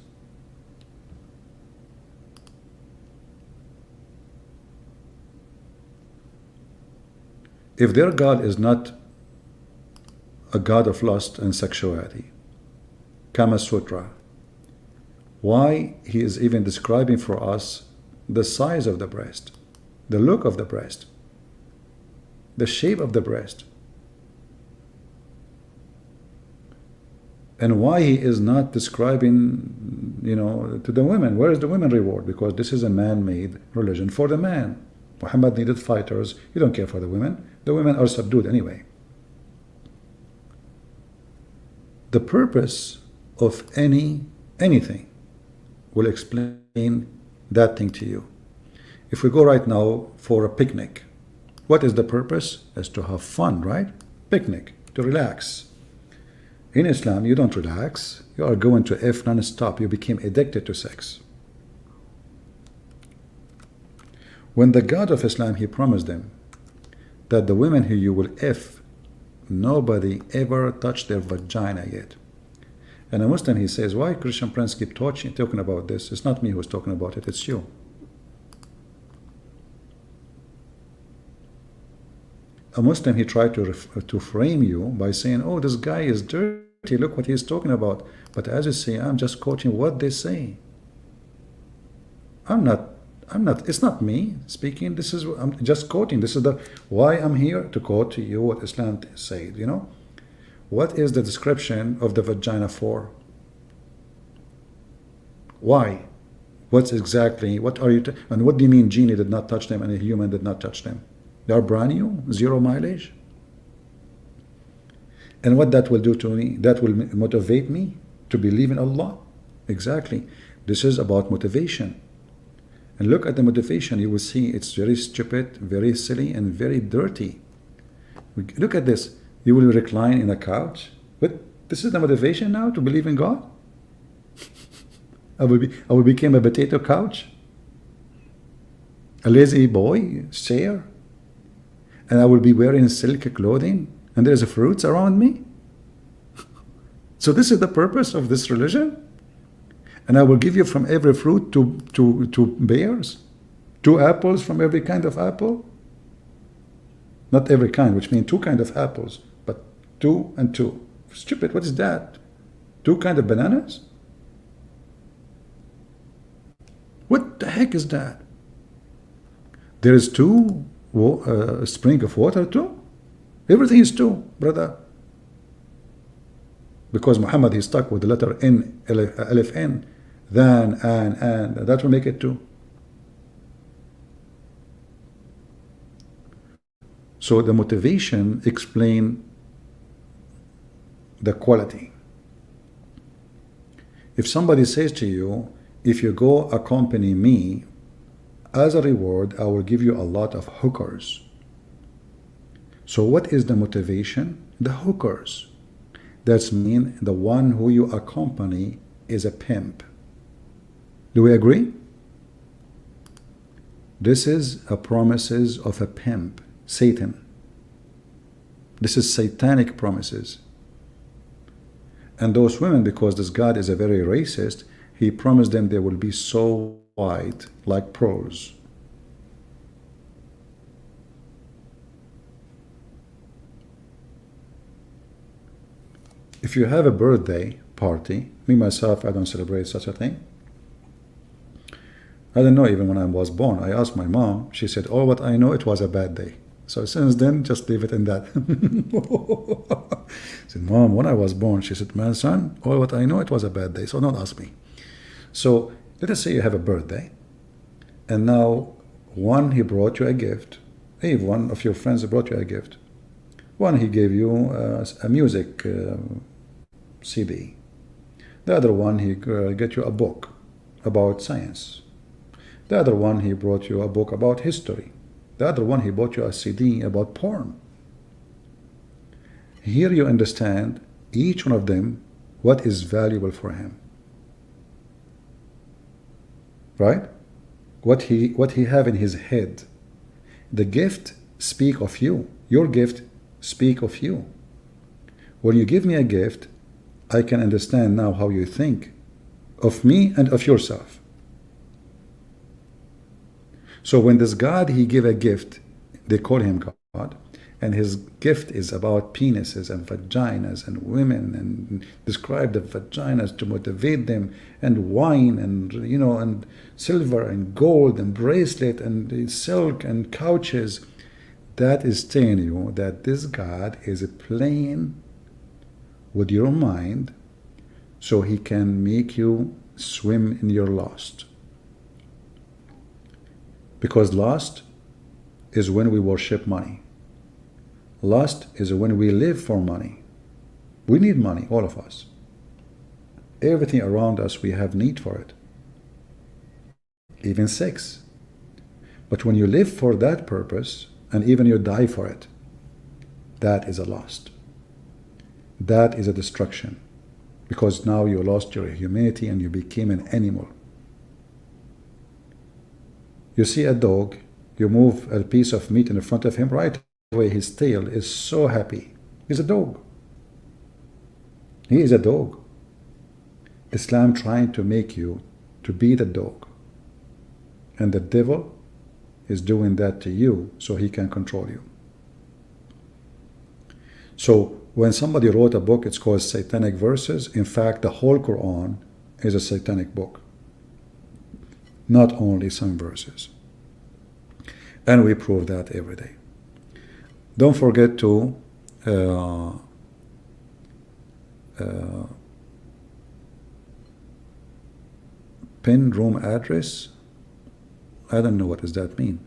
If their God is not a God of lust and sexuality, Kama Sutra, why he is even describing for us the size of the breast, the look of the breast, the shape of the breast, and why he is not describing, you know, to the women? Where is the women reward? Because this is a man-made religion for the man. Muhammad needed fighters. You don't care for the women. The women are subdued anyway. The purpose of anything will explain that thing to you. If we go right now for a picnic, what is the purpose? Is to have fun, right? Picnic, to relax. In Islam, you don't relax. You are going to F non-stop. You became addicted to sex. When the God of Islam, he promised them that the women who you will F, nobody ever touched their vagina yet. And a Muslim, he says, why Christian Prince keep talking about this? It's not me who's talking about it, it's you. A Muslim, he tried to frame you by saying, oh, this guy is dirty, look what he's talking about. But as you say, I'm just quoting what they say. I'm not, it's not me speaking, I'm just quoting. This is why I'm here to quote to you what Islam said, you know. What is the description of the vagina for? Why? What are you, and what do you mean genie did not touch them and a human did not touch them? They are brand new, 0 mileage. And what that will do to me, that will motivate me to believe in Allah. Exactly. This is about motivation. And look at the motivation, you will see it's very stupid, very silly, and very dirty. Look at this. You will recline in a couch. But this is the motivation now to believe in God? I will become a potato couch? A lazy boy chair? And I will be wearing silk clothing? And there's fruits around me? So this is the purpose of this religion? And I will give you from every fruit two bears, 2 apples from every kind of apple. Not every kind, which means 2 kinds of apples, but 2 and 2. Stupid, what is that? 2 kinds of bananas? What the heck is that? There is 2 spring of water too? Everything is 2, brother. Because Muhammad, he's stuck with the letter N, Alif N, than, and, that will make it 2. So the motivation explain the quality. If somebody says to you, if you go accompany me, as a reward, I will give you a lot of hookers. So what is the motivation? The hookers. That's mean the one who you accompany is a pimp. Do we agree? This is a promises of a pimp, Satan. This is satanic promises. And those women, because this God is a very racist, he promised them they will be so white like pearls. If you have a birthday party, me myself, I don't celebrate such a thing. I don't know, even when I was born, I asked my mom, she said, oh, what I know, it was a bad day. So since then, just leave it in that. I said, Mom, when I was born, she said, my son, all what I know, it was a bad day, so don't ask me. So let us say you have a birthday, and now one, he brought you a gift. Hey, one of your friends brought you a gift. One, he gave you a music CD. The other one, he get you a book about science. The other one, he brought you a book about history. The other one, he bought you a CD about porn. Here you understand each one of them, what is valuable for him. Right? What he have in his head. The gift speak of you. Your gift speak of you. When you give me a gift, I can understand now how you think of me and of yourself. So when this God, he give a gift, they call him God, and his gift is about penises and vaginas and women, and describe the vaginas to motivate them, and wine, and and silver and gold and bracelet and silk and couches. That is telling you that this God is playing with your mind so he can make you swim in your lust. Because lust is when we worship money. Lust is when we live for money. We need money, all of us. Everything around us, we have need for it. Even sex. But when you live for that purpose, and even you die for it, that is a lust. That is a destruction. Because now you lost your humanity and you became an animal. You see a dog, you move a piece of meat in front of him, right away his tail is so happy. He's a dog. He is a dog. Islam trying to make you to be the dog. And the devil is doing that to you so he can control you. So when somebody wrote a book, it's called Satanic Verses. In fact, the whole Quran is a satanic book. Not only some verses. And we prove that every day. Don't forget to pin room address. I don't know what does that mean.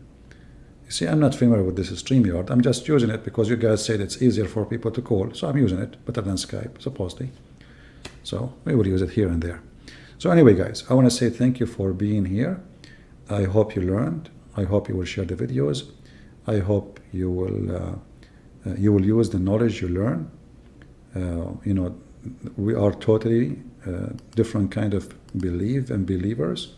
You see, I'm not familiar with this StreamYard. I'm just using it because you guys said it's easier for people to call. So I'm using it better than Skype, supposedly. So we will use it here and there. So anyway, guys, I want to say thank you for being here. I hope you learned. I hope you will share the videos. I hope you will use the knowledge you learn. We are totally different kind of belief and believers.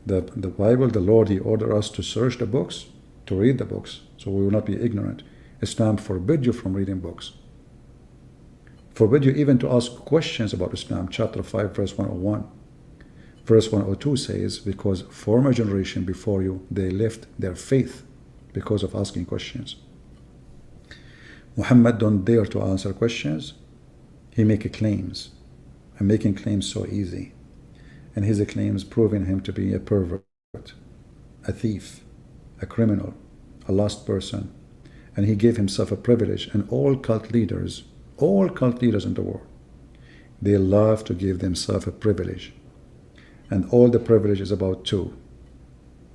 The Bible, the Lord, he ordered us to search the books, to read the books, so we will not be ignorant. Islam forbid you from reading books. Forbid you even to ask questions about Islam. Chapter 5, verse 101. Verse 102 says, because former generation before you, they left their faith because of asking questions. Muhammad don't dare to answer questions. He make claims, and making claims so easy. And his claims proving him to be a pervert, a thief, a criminal, a lost person. And he gave himself a privilege, and all cult leaders in the world, They love to give themselves a privilege. And all the privilege is about two,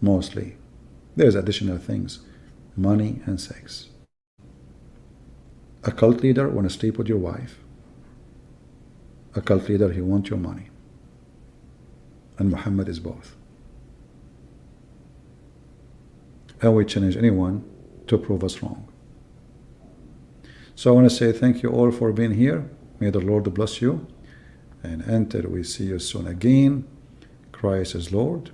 mostly. There's additional things, money and sex. A cult leader want to sleep with your wife. A cult leader, he wants your money. And Muhammad is both. And we challenge anyone to prove us wrong. So I want to say thank you all for being here. May the Lord bless you. And until we see you soon again, Christ is Lord.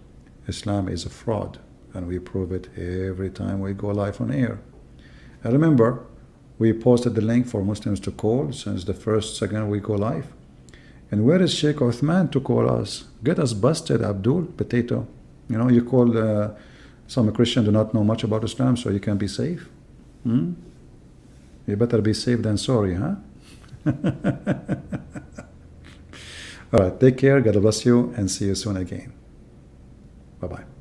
Islam is a fraud. And we prove it every time we go live on air. And remember, we posted the link for Muslims to call since the first second we go live. And where is Sheikh Uthman to call us? Get us busted, Abdul, potato. You know, you call some Christian do not know much about Islam, so you can be safe. You better be safe than sorry, huh? All right, take care, God bless you, and see you soon again. Bye-bye.